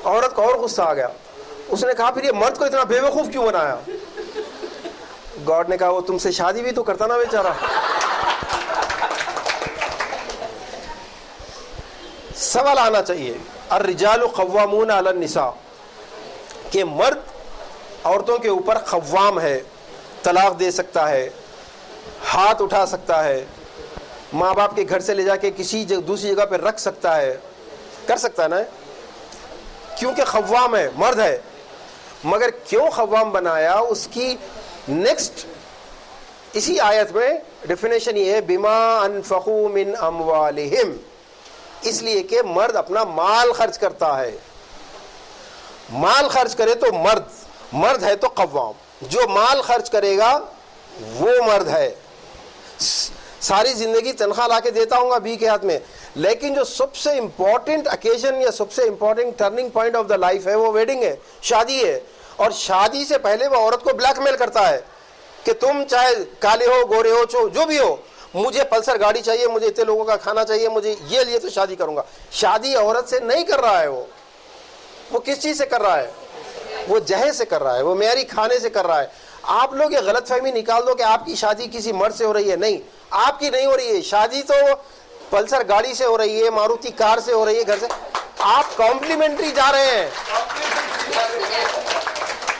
औरत को और गुस्सा आ गया। उसने कहा फिर ये मर्द को इतना बेवकूफ क्यों बनाया? गॉड ने कहा वो तुमसे शादी भी तो करता ना बेचारा। सवाल आना चाहिए, अर्रिजालु क़व्वामून अलन निसा, कि मर्द औरतों के ऊपर क़व्वाम है, तलाक दे सकता है, हाथ उठा सकता है, माँ बाप के घर से ले जाके किसी दूसरी जगह पर रख सकता है, कर सकता है ना, क्योंकि क़व्वाम है, मर्द है। मगर क्यों क़व्वाम बनाया, उसकी नेक्स्ट इसी आयत में डेफिनेशन ये है, बिमा अनफ़क़ू मिन अमवालिहिम, इसलिए कि मर्द अपना माल खर्च करता है। माल खर्च करे तो मर्द है तो क़व्वाम। जो माल खर्च करेगा वो मर्द है। सारी जिंदगी तनख्वाह ला के देता हूँ बी के हाथ में, लेकिन जो सबसे इंपॉर्टेंट ओकेजन या सबसे important turning point of the life है वो वेडिंग है, शादी है। और शादी से पहले वो औरत को ब्लैकमेल करता है कि तुम चाहे काले हो, गोरे हो, जो भी हो, मुझे पल्सर गाड़ी चाहिए, मुझे इतने लोगों का खाना चाहिए, मुझे ये लिए तो शादी करूंगा। शादी औरत से नहीं कर रहा है। वो किस चीज से कर रहा है? वो जहेज से कर रहा है, वो मेरी खाने से कर रहा है। आप लोग ये गलतफहमी निकाल दो कि आपकी शादी किसी मर्द से हो रही है। नहीं, आपकी नहीं हो रही है शादी, तो पल्सर गाड़ी से हो रही है, मारुति कार से हो रही है, घर से। आप कॉम्प्लीमेंट्री जा रहे हैं।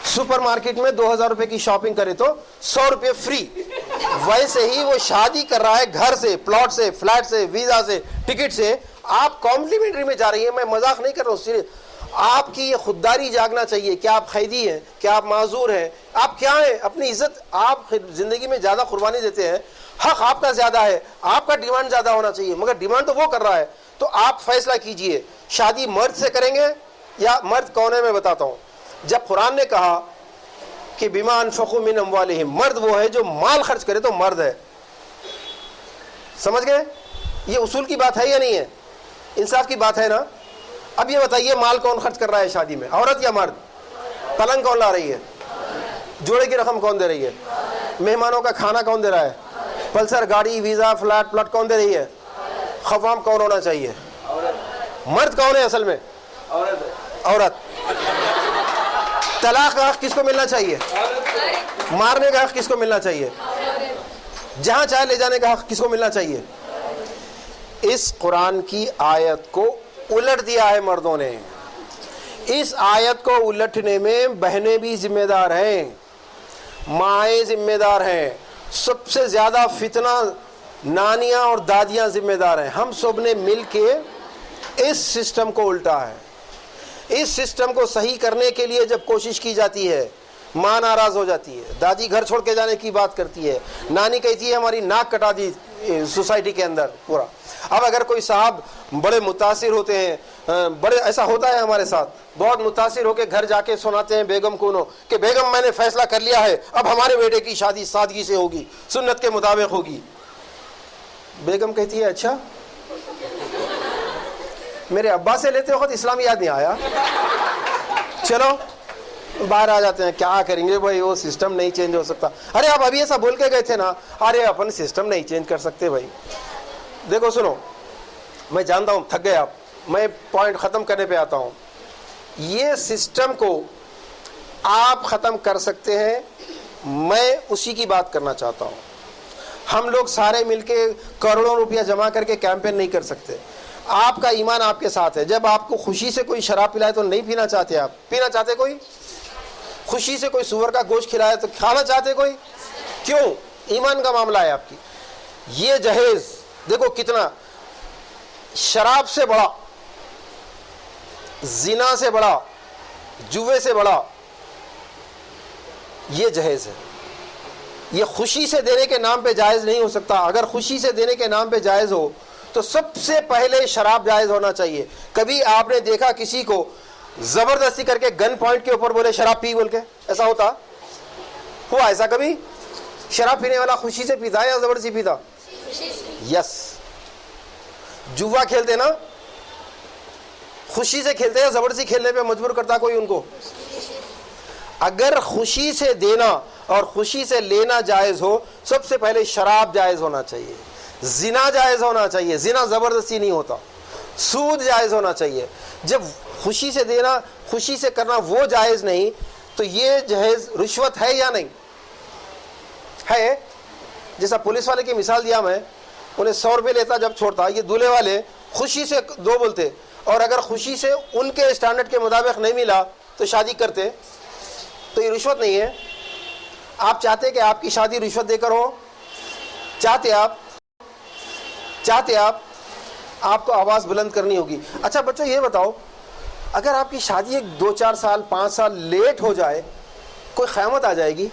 सुपरमार्केट में 2000 रुपए की शॉपिंग करे तो 100 रुपए फ्री। वैसे ही वो शादी कर रहा है घर से, प्लॉट से, फ्लैट से, वीजा से, टिकट से, आप कॉम्प्लीमेंट्री में जा रही है। मैं मजाक नहीं कर रहा हूँ, आपकी ये खुददारी जागना चाहिए। क्या आप खैदी हैं? क्या आप माजूर हैं? आप क्या हैं? अपनी इज्जत आप जिंदगी में ज्यादा कुर्बानी देते हैं, हक आपका ज्यादा है, आपका डिमांड ज्यादा होना चाहिए, मगर डिमांड तो वो कर रहा है। तो आप फैसला कीजिए, शादी मर्द से करेंगे या मर्द कौन है? मैं बताता हूँ। जब कुरान ने कहा कि बिमा अनफक़ू मिन अम्वालिहिम, मर्द वो है जो माल खर्च करे तो मर्द है। समझ गए? ये उसूल की बात है या नहीं है? इंसाफ की बात है ना? अब ये बताइए, माल कौन खर्च कर रहा है शादी में, औरत या मर्द? पलंग कौन ला रही है? जोड़े की रकम कौन दे रही है? मेहमानों का खाना कौन दे रहा है? पल्सर गाड़ी, वीजा, फ्लैट प्लॉट कौन दे रही है? खवाम कौन होना चाहिए? मर्द कौन है असल में? औरत। तलाक का हक किसको मिलना चाहिए? मारने का हक किसको मिलना चाहिए? जहां चाहे ले जाने का हक किसको मिलना चाहिए? इस कुरान की आयत को उलट दिया है मर्दों ने। इस आयत को उलटने में बहनें भी जिम्मेदार हैं, माएँ जिम्मेदार हैं, सबसे ज्यादा फितना नानियां और दादियां जिम्मेदार हैं। हम सब ने मिल के इस सिस्टम को उल्टा है। इस सिस्टम को सही करने के लिए जब कोशिश की जाती है, माँ नाराज हो जाती है, दादी घर छोड़ के जाने की बात करती है, नानी कहती है हमारी नाक कटा दी सोसाइटी के अंदर पूरा। अब अगर कोई साहब बड़े मुतासिर होते हैं, बड़े ऐसा होता है हमारे साथ, बहुत मुतासिर होकर घर जाके सुनाते हैं बेगम को कि बेगम मैंने फैसला कर लिया है, अब हमारे बेटे की शादी सादगी से होगी, सुन्नत के मुताबिक होगी। बेगम कहती है अच्छा, मेरे अब्बा से लेते वक्त इस्लाम याद नहीं आया, चलो बाहर आ जाते हैं, क्या करेंगे भाई, वो सिस्टम नहीं चेंज हो सकता। अरे आप अभी ऐसा बोल के गए थे ना, अरे अपन सिस्टम नहीं चेंज कर सकते भाई। देखो सुनो, मैं जानता हूँ थक गए आप, मैं पॉइंट ख़त्म करने पे आता हूँ। ये सिस्टम को आप ख़त्म कर सकते हैं, मैं उसी की बात करना चाहता हूँ। हम लोग सारे मिलके करोड़ों रुपया जमा करके कैंपेन नहीं कर सकते। आपका ईमान आपके साथ है। जब आपको खुशी से कोई शराब पिलाए तो नहीं पीना चाहते, आप पीना चाहते? कोई खुशी से कोई सुअर का गोश्त खिलाए तो खाना चाहते कोई? क्यों? ईमान का मामला है आपकी। ये जहेज देखो कितना, शराब से बड़ा, जिना से बड़ा, जुए से बड़ा ये जहेज है। ये खुशी से देने के नाम पे जायज नहीं हो सकता। अगर खुशी से देने के नाम पे जायज हो तो सबसे पहले शराब जायज होना चाहिए। कभी आपने देखा किसी को जबरदस्ती करके गन पॉइंट के ऊपर बोले शराब पी बोल के? ऐसा होता हुआ ऐसा कभी? शराब पीने वाला खुशी से पीता है या जबरदस्ती पीता? यस। जुआ खेलते ना, खुशी से खेलते हैं, जबरदस्ती खेलने पे मजबूर करता कोई उनको? अगर खुशी से देना और खुशी से लेना जायज हो, सबसे पहले शराब जायज होना चाहिए, जिना जायज होना चाहिए। जिना जबरदस्ती नहीं होता। सूद जायज होना चाहिए। जब खुशी से देना, खुशी से करना वो जायज नहीं, तो ये जहेज रिश्वत है या नहीं है? जैसा पुलिस वाले की मिसाल दिया मैं, उन्हें 100 रुपये लेता जब छोड़ता, ये दूल्हे वाले खुशी से 2 बोलते, और अगर खुशी से उनके स्टैंडर्ड के मुताबिक नहीं मिला तो शादी करते, तो ये रिश्वत नहीं है। आप चाहते कि आपकी शादी रिश्वत देकर हो? चाहते आप? आपको आवाज बुलंद करनी होगी। अच्छा बच्चों ये बताओ, अगर आपकी शादी एक 2-4 साल 5 साल लेट हो जाए, कोई क़यामत आ जाएगी?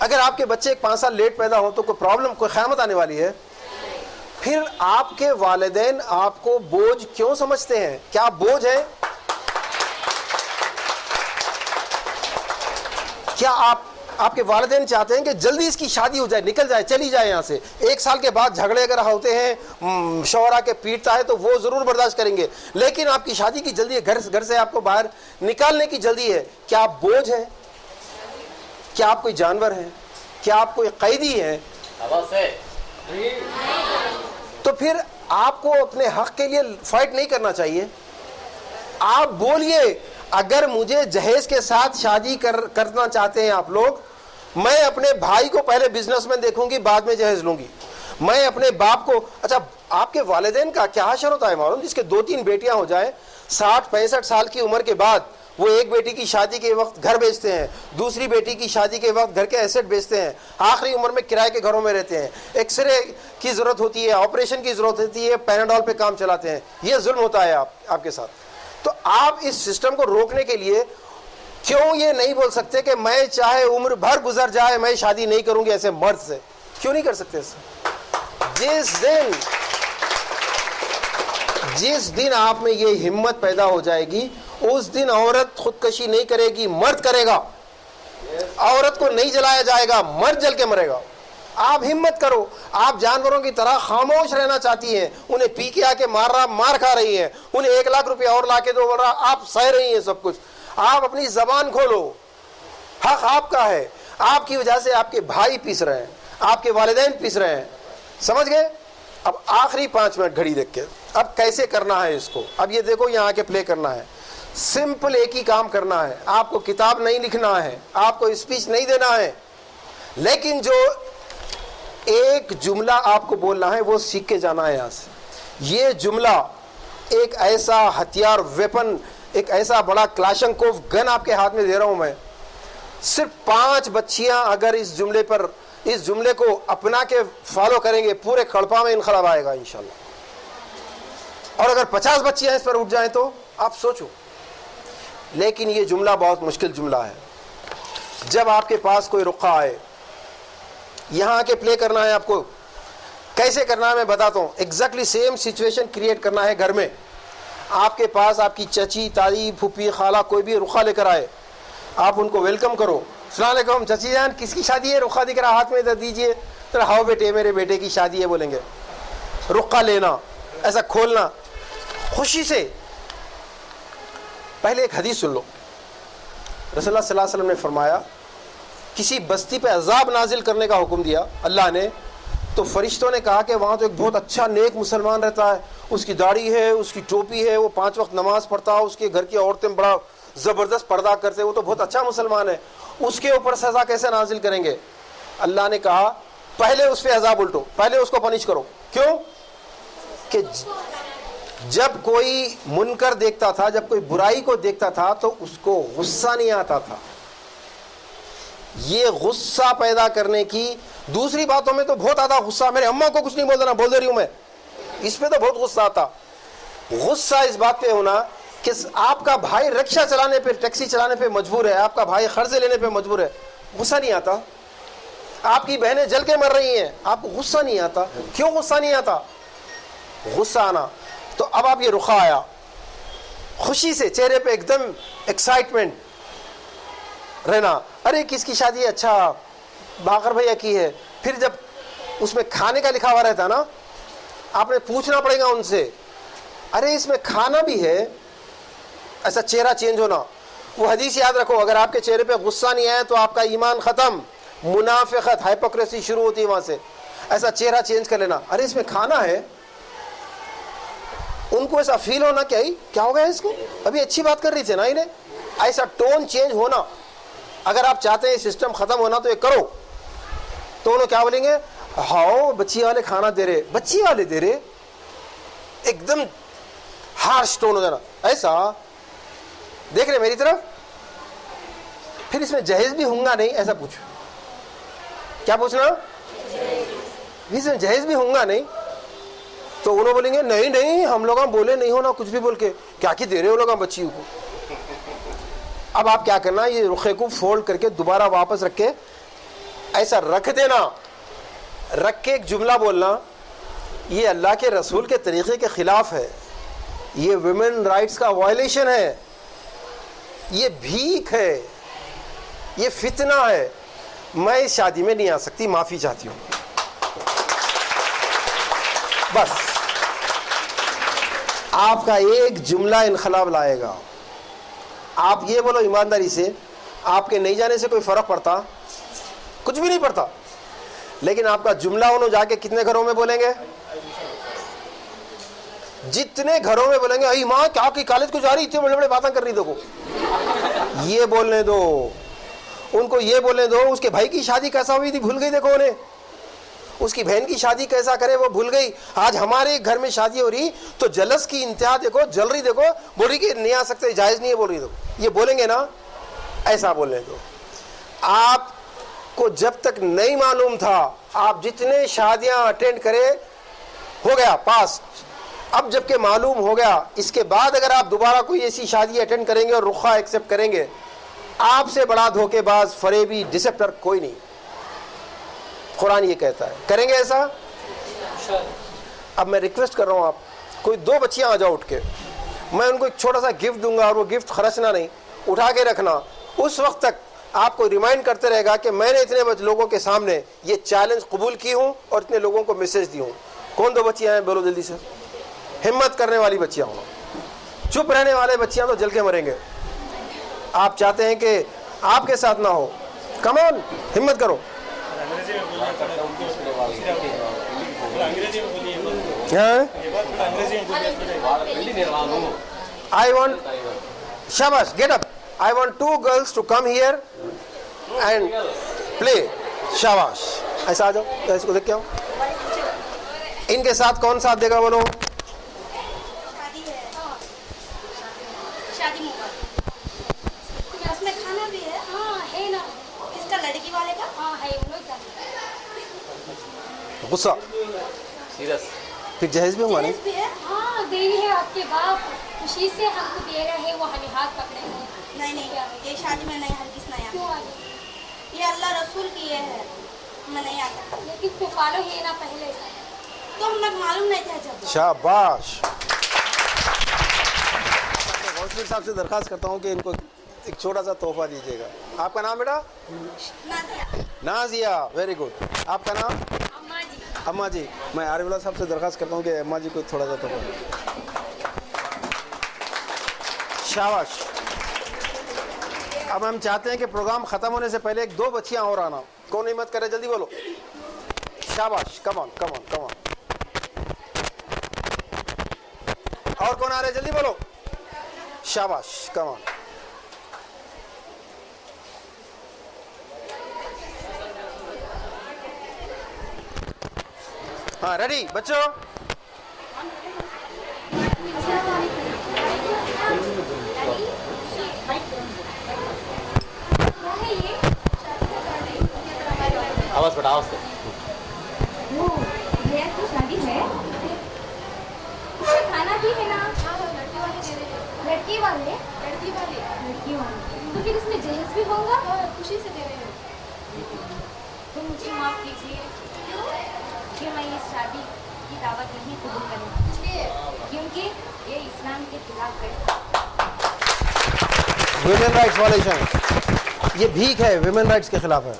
अगर आपके बच्चे 5 साल लेट पैदा हो तो कोई प्रॉब्लम, कोई क़यामत आने वाली है? फिर आपके वालिदैन आपको बोझ क्यों समझते हैं? क्या बोझ है? क्या आपके वालिदैन चाहते हैं कि जल्दी इसकी शादी हो जाए, निकल जाए, चली जाए यहाँ से? 1 साल के बाद झगड़े अगर होते हैं, शौहरा के पीटता है, तो वो जरूर बर्दाश्त करेंगे, लेकिन आपकी शादी की जल्दी है, घर से आपको बाहर निकालने की जल्दी है। क्या आप बोझ है? क्या आप कोई जानवर हैं? क्या आप कोई कैदी हैं? तो फिर आपको अपने हक के लिए फाइट नहीं करना चाहिए। आप बोलिए, अगर मुझे जहेज के साथ शादी करना चाहते हैं आप लोग, मैं अपने भाई को पहले बिजनेसमैन देखूंगी, बाद में जहेज लूंगी। मैं अपने बाप को, अच्छा आपके वालिदैन का क्या हशर होता है मालूम, जिसके 2-3 बेटियां हो जाए, 60-65 साल की उम्र के बाद वो एक बेटी की शादी के वक्त घर बेचते हैं, दूसरी बेटी की शादी के वक्त घर के एसेट बेचते हैं, आखिरी उम्र में किराए के घरों में रहते हैं, एक्सरे की ज़रूरत होती है, ऑपरेशन की ज़रूरत होती है, पैनाडोल पे काम चलाते हैं। ये जुल्म होता है आपके साथ। तो आप इस सिस्टम को रोकने के लिए क्यों ये नहीं बोल सकते कि मैं चाहे उम्र भर गुजर जाए मैं शादी नहीं करूंगी ऐसे मर्द से? क्यों नहीं कर सकते? जिस दिन आप में ये हिम्मत पैदा हो जाएगी, उस दिन औरत खुदकशी नहीं करेगी, मर्द करेगा। औरत को नहीं जलाया जाएगा, मर्द जल के मरेगा। आप हिम्मत करो। आप जानवरों की तरह खामोश रहना चाहती हैं, उन्हें पी के आके मार खा रही हैं, उन्हें 1 लाख रुपया और ला के दो, बोल रहा आप सह रही हैं सब कुछ। आप अपनी जबान खोलो, हक आपका है। आपकी वजह से आपके भाई पीस रहे हैं, आपके वालिदैन पीस रहे हैं, समझ गए? अब आखिरी 5 मिनट घड़ी देख के, अब कैसे करना है इसको? अब ये देखो, यहाँ आके प्ले करना है। सिंपल एक ही काम करना है, आपको किताब नहीं लिखना है, आपको स्पीच नहीं देना है, लेकिन जो एक जुमला आपको बोलना है वो सीख के जाना है यहाँ से। ये जुमला एक ऐसा हथियार, वेपन, एक ऐसा बड़ा क्लाशंकोव गन आपके हाथ में दे रहा हूं मैं। सिर्फ 5 बच्चियां अगर इस जुमले को अपना के फॉलो करेंगे, पूरे खड़पा में इनकलाब आएगा इंशाल्लाह। और अगर 50 बच्चियां इस पर उठ जाएं तो आप सोचो। लेकिन ये जुमला बहुत मुश्किल जुमला है। जब आपके पास कोई रुखा आए, यहां आके प्ले करना है आपको। कैसे करना है मैं बताता हूं। एग्जैक्टली सेम सिचुएशन क्रिएट करना है घर में। आपके पास आपकी चची, ताई, फूफी, खाला कोई भी रुखा लेकर आए, आप उनको वेलकम करो। अस्सलाम वालेकुम चची जान, किसकी शादी है? रुखा दिख रहा, हाथ में दे दीजिए। तो हाओ बेटे, मेरे बेटे की शादी है बोलेंगे। रुखा लेना, ऐसा खोलना खुशी से। पहले एक हदीस सुन लो। रसूलुल्लाह सल्लल्लाहु अलैहि वसल्लम ने फरमाया, किसी बस्ती पे अजाब नाजिल करने का हुक्म दिया अल्लाह ने, तो फरिश्तों ने कहा कि वहाँ तो एक बहुत अच्छा नेक मुसलमान रहता है, उसकी दाढ़ी है, उसकी टोपी है, वो 5 वक्त नमाज पढ़ता है, उसके घर की औरतें बड़ा ज़बरदस्त पर्दा करते, वो तो बहुत अच्छा मुसलमान है, उसके ऊपर सज़ा कैसे नाजिल करेंगे? अल्लाह ने कहा पहले उस पर अजाब उल्टो, पहले उसको पनिश करो। क्यों? कि जब कोई मुनकर देखता था, जब कोई बुराई को देखता था तो उसको गुस्सा नहीं आता था। ये गुस्सा पैदा करने की, दूसरी बातों में तो बहुत आता गुस्सा, मेरे अम्मा को कुछ नहीं बोल देना, बोल दे रही हूं मैं, इस पे तो बहुत गुस्सा आता। गुस्सा इस बात पे होना कि आपका भाई रिक्शा चलाने पे, टैक्सी चलाने पे मजबूर है, आपका भाई कर्जे लेने पे मजबूर है, गुस्सा नहीं आता। आपकी बहनें जल के मर रही हैं, आपको गुस्सा नहीं आता। क्यों गुस्सा नहीं आता? गुस्सा आना। तो अब आप ये रुखा आया, खुशी से चेहरे पे एकदम एक्साइटमेंट रहना, अरे किसकी शादी है? अच्छा बाकर भैया की है। फिर जब उसमें खाने का लिखा हुआ रहता है ना, आपने पूछना पड़ेगा उनसे, अरे इसमें खाना भी है? ऐसा चेहरा चेंज होना। वो हदीस याद रखो, अगर आपके चेहरे पे गुस्सा नहीं आया तो आपका ईमान खत्म, मुनाफिकत, हाइपोक्रेसी शुरू होती है वहां से। ऐसा चेहरा चेंज कर लेना, अरे इसमें खाना है। उनको ऐसा फील होना कि क्या हो गया इसको, अभी अच्छी बात कर रही थी ना इन्हें, ऐसा टोन चेंज होना। अगर आप चाहते हैं सिस्टम खत्म होना तो ये करो। तो उन्होंने क्या बोलेंगे, हाओ बच्ची वाले खाना दे रहे, बच्ची वाले दे रहे, एकदम हार्श टोन हो जाना, ऐसा देख रहे मेरी तरफ। फिर इसमें जहेज भी होगा नहीं, ऐसा पूछो। क्या पूछना? इसमें जहेज भी होगा नहीं? तो उन्होंने बोलेंगे नहीं नहीं, हम लोग बोले नहीं होना, कुछ भी बोल के क्या की दे रहे हो लोग बच्चियों को। अब आप क्या करना, ये रुखे को फोल्ड करके दोबारा वापस रख के ऐसा रख देना, रख के एक जुमला बोलना, ये अल्लाह के रसूल के तरीक़े के ख़िलाफ़ है, ये वुमेन राइट्स का वायलेशन है, ये भीख है, ये फितना है, मैं इस शादी में नहीं आ सकती, माफ़ी चाहती हूँ। बस आपका एक जुमला इनकलाब लाएगा। आप ये बोलो ईमानदारी से, आपके नहीं जाने से कोई फ़र्क पड़ता? कुछ भी नहीं पड़ता। लेकिन आपका जुमला उन्होंने जाके कितने घरों में बोलेंगे? जितने घरों में बोलेंगे, अई माँ क्या की कॉलेज को जा रही, इतने बड़े बड़े बातें कर रही, देखो ये बोलने दो उनको, ये बोलने दो उसके भाई की शादी कैसा हुई थी, भूल गई देखो उन्हें, उसकी बहन की शादी कैसा करे वो भूल गई। आज हमारे घर में शादी हो रही तो जलस की इंतहा देखो, जल रही देखो, बोल रही कि नहीं आ सकते, जायज़ नहीं है बोल रही। देखो ये बोलेंगे ना, ऐसा बोलने दो। आपको जब तक नहीं मालूम था, आप जितने शादियां अटेंड करे हो गया पास। अब जबकि मालूम हो गया, इसके बाद अगर आप दोबारा कोई ऐसी शादी अटेंड करेंगे और रुखा एक्सेप्ट करेंगे, आपसे बड़ा धोखेबाज, फरेबी, डिसेप्टर कोई नहीं। कुरान ये कहता है, करेंगे ऐसा? अब मैं रिक्वेस्ट कर रहा हूँ, आप कोई 2 बच्चियां आ जाओ उठ के, मैं उनको एक छोटा सा गिफ्ट दूंगा और वो गिफ्ट खर्चना नहीं, उठा के रखना। उस वक्त तक आपको रिमाइंड करते रहेगा कि मैंने इतने लोगों के सामने ये चैलेंज कबूल की हूँ और इतने लोगों को मैसेज दी हूँ। कौन 2 बच्चियां हैं? बोलो जल्दी से। हिम्मत करने वाली बच्चियां हो, चुप रहने वाले बच्चियां तो जल के मरेंगे। आप चाहते हैं कि आपके साथ ना हो, कम ऑन, हिम्मत करो। आई वॉन्ट, शाबाश, get up. I want 2 girls to come here and play. शाबाश, ऐसा आ जाओ, इसको देख के आओ। इनके साथ कौन साथ देगा बोलो? गुस्सा सीरियस, फिर जहेज भी होगा नहीं? हाँ, दे है आपके बाप, खुशी से हमको दे रहे हैं, वो हमें हाथ पकड़े हैं। नहीं, ये शादी में नहीं, हरगिज़ नहीं। क्यों आ ये अल्लाह रसूल की है, मैं नहीं आ सकता। लेकिन फिर फॉलो है ना पहले, तो हम लोग मालूम नहीं था जब। शाबाश। काउंसलर साहब से दरखास्त करता हूँ कि इनको एक छोटा सा तोहफा दीजिएगा। आपका नाम बेटा? Nazia, very good. आपका नाम? अम्मा जी। मैं आरिफुल्लाह साहब से दरखास्त करता हूँ कि अम्मा जी को थोड़ा सा तोहफा। शाबाश। अब हम चाहते हैं कि प्रोग्राम ख़त्म होने से पहले 1-2 बच्चियाँ और आना। कौन हिम्मत करे? जल्दी बोलो। शाबाश, come on, come on, come on. और कौन आ रहे? जल्दी बोलो। शाबाश, कम ऑन। हाँ, रेडी बच्चों? आवाज बेटा, आवाज से। वो ये तो शादी है, उसमें खाना भी है ना? लड़की वाले तो फिर इसमें जहेज भी होगा? खुशी से दे रहे हैं। तो मुझे माफ कीजिए कि मैं इस शादी की दावत नहीं कबूल करूँगी, क्योंकि ये इस्लाम के खिलाफ है। वुमेन राइट्स वायलेशन, ये भीख है, वुमेन राइट्स के खिलाफ है।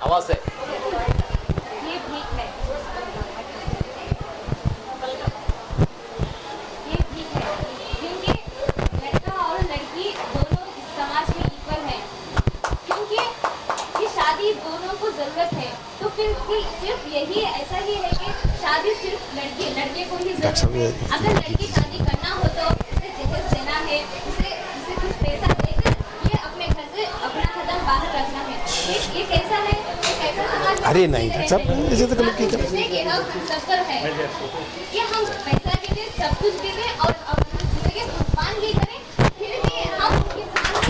आवाज से। ये भीख है, ये भीख है, क्योंकि लड़का और लड़की दोनों समाज में इक्वल हैं, क्योंकि ये शादी दोनों को जरूरत है। तो फिर सिर्फ यही ऐसा ही है कि शादी सिर्फ लड़के को ही जरूरत है। अगर लड़की शादी करना हो तो उसे जहेज देना है, उसे कुछ पैसा देकर ये अपने घर से अपना कदम बाहर रखना है। ये कैसा है? कैसा समाज? अरे नहीं सब ऐसे तो गलत की सफर है कि हम पैसा के लिए सब कुछ दे दें और अपनी जिंदगी कुर्बान भी करें, फिर भी हम उनके सामने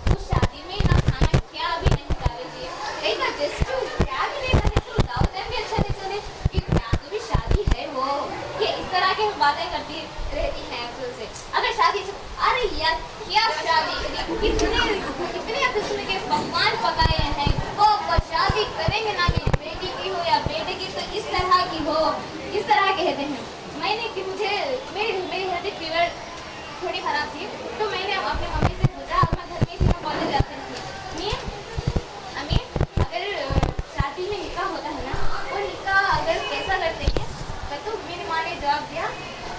उस शादी में हम खाना क्या भी नहीं खाएंगे, कई बार जस्ट क्या भी नहीं खाते तो दावत भी अच्छा नहीं चले कि क्या तो भी शादी है वो, कि इस तरह के बातें करती रहती हैं अक्सर से। अगर शादी, अरे यार क्या शादी, कितने किस्म के पकवान पकाए हैं, वो शादी करेंगे ना मेरी बेटी की हो या बेटे की तो इस तरह की हो, इस तरह कहते हैं। मैंने कि मुझे मेरी हेल्थ फीवर थोड़ी ख़राब थी, तो मैंने अपनी मम्मी से पूछा, और मैं घर में ही कॉलेज जाती थी, अम्मी अगर शादी में निकाह होता है ना, वो निकाह अगर कैसा करते हैं, तो मेरी माँ ने जवाब दिया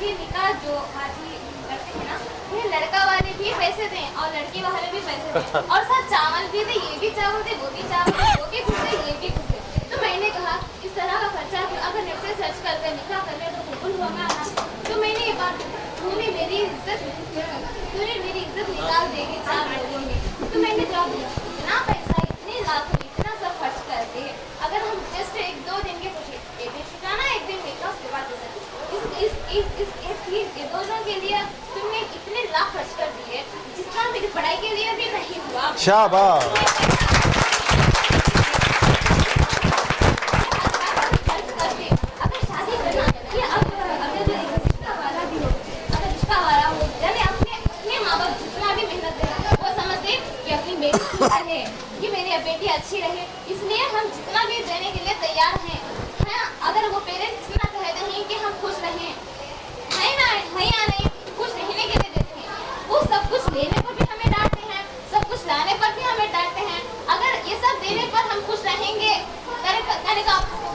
कि निकाह जो हाजी करते हैं ना, ये लड़का वाले भी पैसे दें और लड़की वाले भी पैसे दें, और साथ चावल भी दे, ये भी चावल दे, वो भी चावल दे, वो भी कुछ दे, ये भी कुछ दे। तो मैंने कहा इस तरह का खर्चा अगर नेट से सर्च करके निकाह कर ले तो कबूल होगा ना। तो मैंने ये बात तूने मेरी इज्जत निकाल देगी 4 लोगों में। तो मैंने जवाब दिया इतना पैसा इतने लाखों इतना सब खर्च करके अगर हम जस्ट 1-2 दिन के कुछ एक दिन छुटाना एक दिन देखना उसके बाद ये दोनों के लिए तुमने इतने लाख खर्च कर दिए जिसका मेरी पढ़ाई के लिए भी नहीं हुआ। शाबाश। कि मेरी बेटी अच्छी रहे इसलिए हम जितना भी देने के लिए तैयार हैं। अगर वो पेरेंट्स इतना कहते हैं कि हम खुश रहें है या नहीं खुश रहने के लिए देते हैं, वो सब कुछ लेने पर भी हमें डांटते हैं, सब कुछ लाने पर भी हमें डांटते हैं। अगर ये सब देने पर हम खुश रहेंगे करने का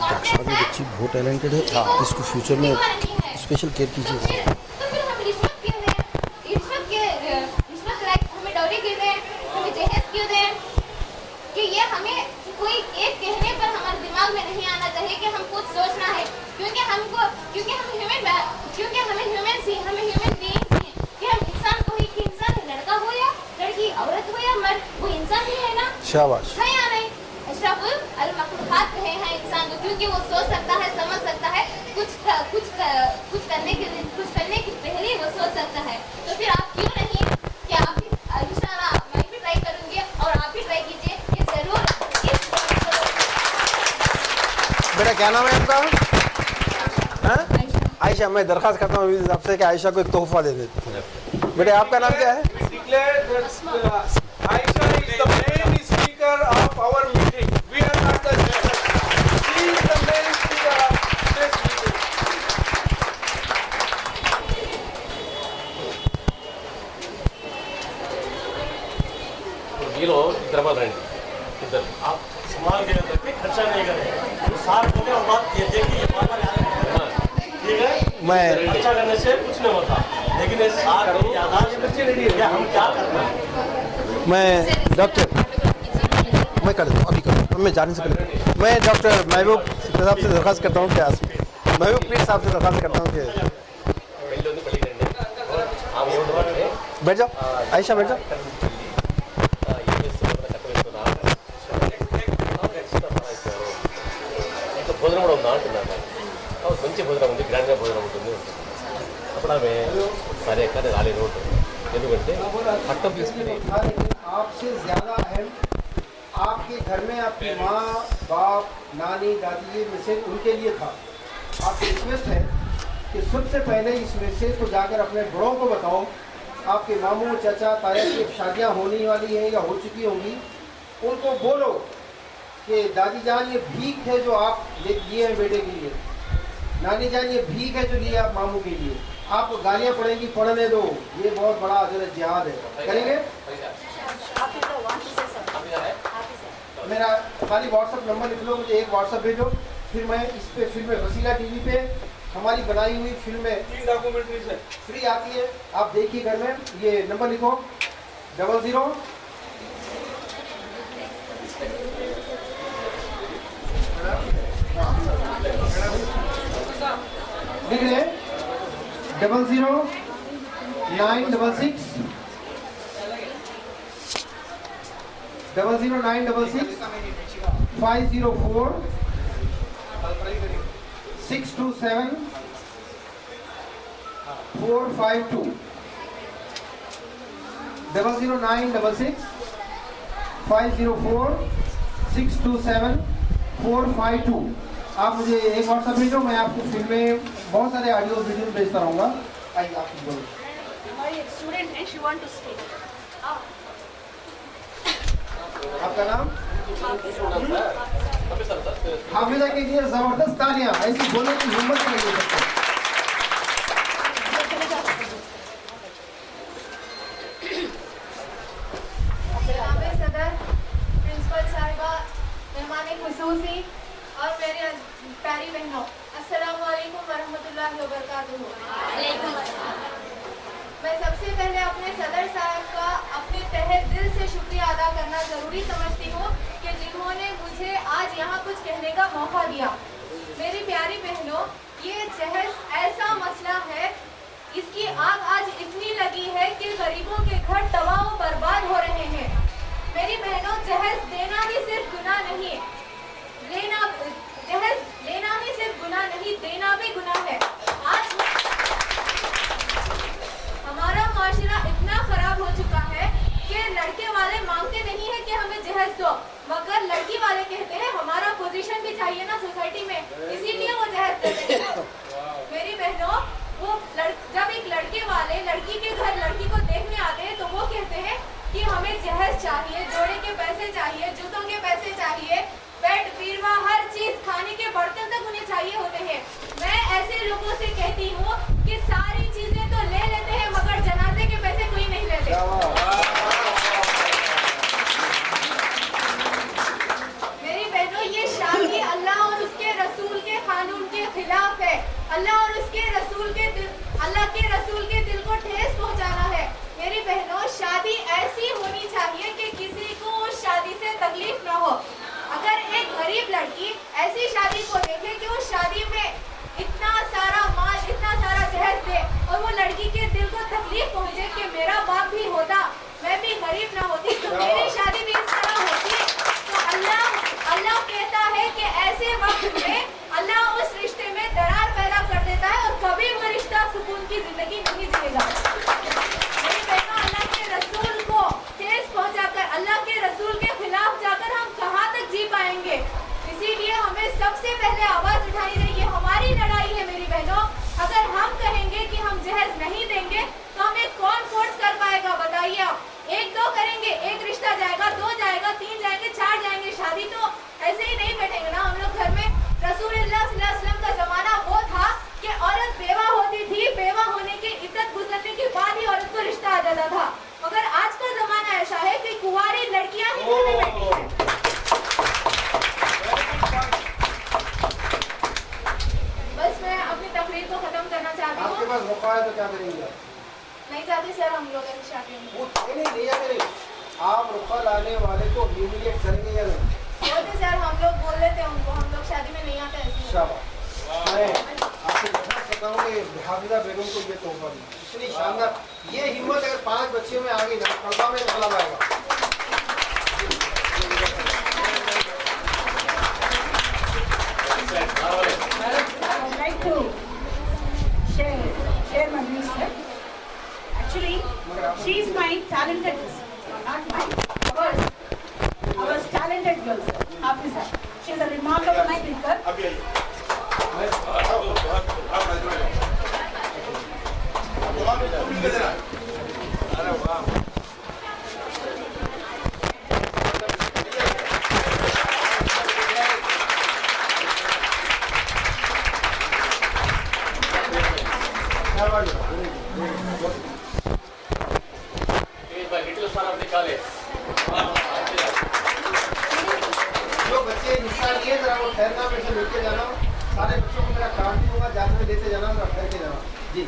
कॉन्फिडेंस है बहुत टैलेंटेड है, इसको फ्यूचर में स्पेशल केयर कीजिए। तो फिर हम रिश्वत क्यों दें? रिश्वत हमें डॉरी क्यों दें? हमें जहेज क्यों दें? कि ये हमें कोई एक कहने पर हमारे दिमाग में नहीं आना चाहिए कि हम कुछ सोचना है, क्योंकि हमें ह्यूमन बीइंग्स हैं कि हम इंसान को ही कि इंसान लड़का हो या लड़की, औरत हो या मर्द, वो इंसान ही है ना। शाबाश। है या नहीं? अशरफुल अल मखलूकात कहे हैं इंसान को, क्योंकि वो सोच सकता है, समझ सकता है, कुछ करने के पहले वो सोच सकता है। तो फिर आप क्यों नहीं कि आप भी इंशाल्लाह मैं भी ट्राई करूंगी और आप भी ट्राई कीजिए कि जरूर। बेटा क्या नाम है आपका? आयशा। मैं दरख्वास्त करता हूँ आपसे कि आयशा को एक तोहफा दे देते। बेटे आपका नाम क्या है? Aisha is the main speaker of our meeting. We are not the judge. She is the main speaker of this meeting. ये लो इधर मत रहने इधर आप संभाल के रखिए, खर्चा नहीं करें। तो साथ बोले और बात ये देखिए ये बात ठीक है। मैं खर्चा करने से कुछ नहीं होता, लेकिन ये साथ यादाश्त क्या हम क्या करते हैं। मैं डॉक्टर मैं कर दूँ अभी कर दूँ, मैं जाने से पहले मैं डॉक्टर महबूब साहब से दरख्वास्त करता हूँ कि महबूब पीर साहब से दरख्वास्त करता हूँ कि बैठ जाओ आयशा बैठ जाओ। భోజనం కూడా ఉందా అంటున్నాను. మంచి భోజనం ఉంది, గ్రాండ్గా భోజనం ఉంటుంది. అప్పుడు ఆమె సరే కానీ రాలేదు ఉంటుంది, ఎందుకంటే పట్టం తీసుకుని आपसे ज़्यादा अहम आपके घर में आपकी माँ बाप नानी दादी ये मैसेज उनके लिए था। आपसे रिक्वेस्ट है कि सबसे पहले इस मैसेज को जाकर अपने बड़ों को बताओ। आपके मामू चाचा ताया की शादियाँ होने वाली हैं या हो चुकी होंगी, उनको बोलो कि दादी जान ये भीख है जो आप लिए हैं बेटे के लिए, नानी जान ये भीख है जो लिए आप मामू के लिए। आपको गालियाँ पड़ेंगी, पढ़ने दो, ये बहुत बड़ा अजर जिहाद है। करेंगे? मेरा खाली व्हाट्सअप नंबर लिख लो, मुझे एक व्हाट्सअप भेजो, फिर मैं इस पे फिल्में वसीला टीवी पे हमारी बनाई हुई फिल्में 3 डॉक्यूमेंट्रीज है फ्री आती है, आप देखिए घर में। ये नंबर लिखो 00 लिख ले 00966 00966 504 627 452 00966 504 627 452। आप मुझे एक व्हाट्सएप भेजो, मैं आपको फिल्में बहुत सारे ऑडियो वीडियो भेजता रहूँगा। आइए आप बोलो। हमारी एक स्टूडेंट है, शी वांट टू स्पीक। आपका नाम? हाफिजा के लिए जबरदस्त तालियां, ऐसी बोलने की हिम्मत नहीं दे सकते। सदर, प्रिंसिपल साहिबा, मेहमान खुसूसी और मेरे प्यारी बहनों, अस्सलाम वालेकुम वरहमतुल्लाहि वबरकातुहू। मैं सबसे पहले अपने सदर साहब का अपने तहे दिल से शुक्रिया अदा करना ज़रूरी समझती हूँ कि जिन्होंने मुझे आज यहाँ कुछ कहने का मौका दिया। मेरी प्यारी बहनों, ये जहेज ऐसा मसला है, इसकी आग आज इतनी लगी है कि गरीबों के घर तबाह व बर्बाद हो रहे हैं। मेरी बहनों, जहेज देना ही सिर्फ गुनाह नहीं, जहेज लेना ही सिर्फ गुनाह नहीं, देना भी गुनाह है। आज हमारा माशरा इतना खराब हो चुका है कि लड़के वाले मांगते नहीं है कि हमें जहेज दो, मगर लड़की वाले कहते हैं हमारा पोजीशन भी चाहिए ना सोसाइटी में, इसीलिए वो जहेज देते हैं। मेरी बहनों, वो जब एक लड़के वाले लड़की के घर लड़की को देखने आते हैं तो वो कहते हैं कि हमें जहेज चाहिए, जोड़े के पैसे चाहिए, जूतों के पैसे चाहिए, बेड बीरवा हर चीज, खाने के बर्तन तक उन्हें चाहिए होते हैं। मैं ऐसे लोगों से कहती हूँ कि सारी चीजें तो ले लेते हैं मगर जनाजे के पैसे कोई नहीं लेते। मेरी बहनों, ये शादी अल्लाह और उसके रसूल के कानून के खिलाफ है। अल्लाह और उसके रसूल के दिल को ठेस पहुंचाना है। मेरी बहनों, शादी ऐसी होनी चाहिए कि किसी को उस शादी से तकलीफ ना हो। अगर एक गरीब लड़की ऐसी शादी को देखे कि उस शादी में इतना सारा माल, इतना सारा जहेज दे और वो लड़की के दिल को तकलीफ पहुंचे कि मेरा बाप भी होता, मैं भी गरीब ना होती तो मेरी शादी भी इस तरह होती, तो अल्लाह कहता है कि ऐसे वक्त में अल्लाह उस रिश्ते में दरार पैदा कर देता है और कभी वो रिश्ता सुकून की जिंदगी नहीं जिएगा। मेरी बहनों, अल्लाह के रसूल को ठेस पहुंचाकर, अल्लाह के रसूल के खिलाफ जाकर हम कहाँ तक जी पाएंगे? इसीलिए हमें सबसे पहले आवाज उठानी चाहिए। हमारी लड़ाई है मेरी बहनों। अगर हम कहेंगे कि हम जहेज नहीं देंगे तो हमें कौन फोर्स कर पाएगा? बताइए आप। एक दो करेंगे, एक रिश्ता जाएगा, दो जाएगा, तीन जाएंगे, चार जाएंगे। शादी तो ऐसे ही नहीं बैठेंगे ना हम लोग घर में। रसूलुल्लाह सल्लल्लाहु अलैहि वसल्लम का जमाना वो था कि औरत बेवा होती थी, बेवा होने की इद्दत गुजरने के बाद ही औरत को रिश्ता आ जाता था। मगर आज का जमाना ऐसा है कि कुंवारी लड़कियां ही घर में बैठी हैं। बस मैं अपनी तकरीर को खत्म करना चाहती हूँ। आपके पास मौका है तो क्या करेंगे? नहीं चाहते सर हम लोग ऐसी शादी में। वो नहीं जाते नहीं। आप रुखा लाने वाले को ह्यूमिलिएट करेंगे या नहीं? बोलते सर, हम लोग बोल देते हैं उनको, हम लोग शादी में नहीं आते ऐसे। शाबाश। मैं आपको बताऊँ कि हाफिजा बेगम को ये तोहफा दी, इतनी शानदार। ये हिम्मत अगर 5 बच्चियों में आ गई ना, पर्दा में निकला आएगा। I would like to share my views here. Actually, she is my talented sister, not mine. Our talented girl, sir, Hafiza. She is a remarkable speaker. Little son of the college. जो बच्चे हिस्सा लिए जरा वो ठहरना, में से लेके जाना। सारे बच्चों को मेरा काम भी होगा, जाते में लेते जाना, जरा ठहर के जाना जी।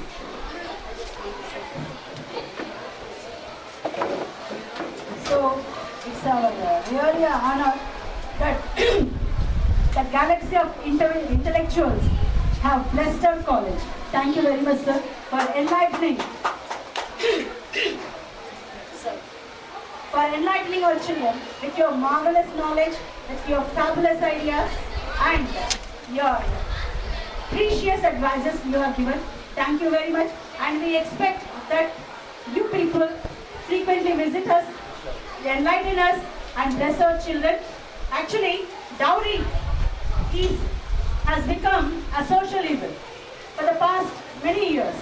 So it's our really an honor that the galaxy of intellectuals have blessed our college. Thank you very much, sir, for enlightening our children with your marvelous knowledge, with your fabulous ideas, and your precious advices you have given. Thank you very much, and we expect that you people frequently visit us, enlighten us, and bless our children. Actually, dowry has become a social evil for the past many years.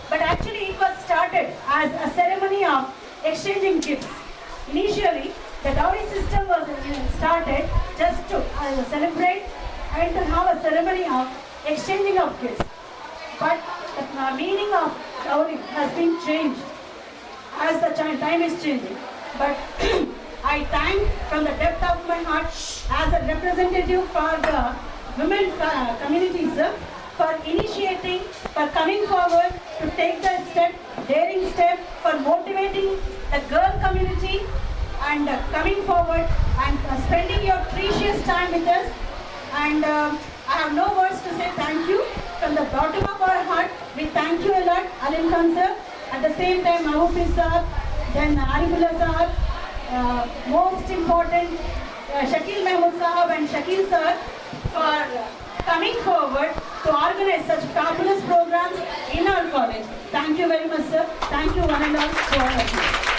But actually, it was started as a ceremony of exchanging gifts. Initially, the dowry system was started just to celebrate and to have a ceremony of exchanging of gifts. But the meaning of dowry has been changed as the time is changing. But I thank from the depth of my heart as a representative for the women community, sir, for initiating, for coming forward to take the step, daring step, for motivating the girl community and coming forward and spending your precious time with us. And I have no words to say thank you from the bottom of our heart. We thank you a lot, Alim Khan sir. At the same time, Mahbub sir, then Arifullah sir, most important, Shakil Mahmood sahab and Shakil sir for coming forward to organize such fabulous programs in our college. Thank you very much, sir. Thank you one and all for all of you.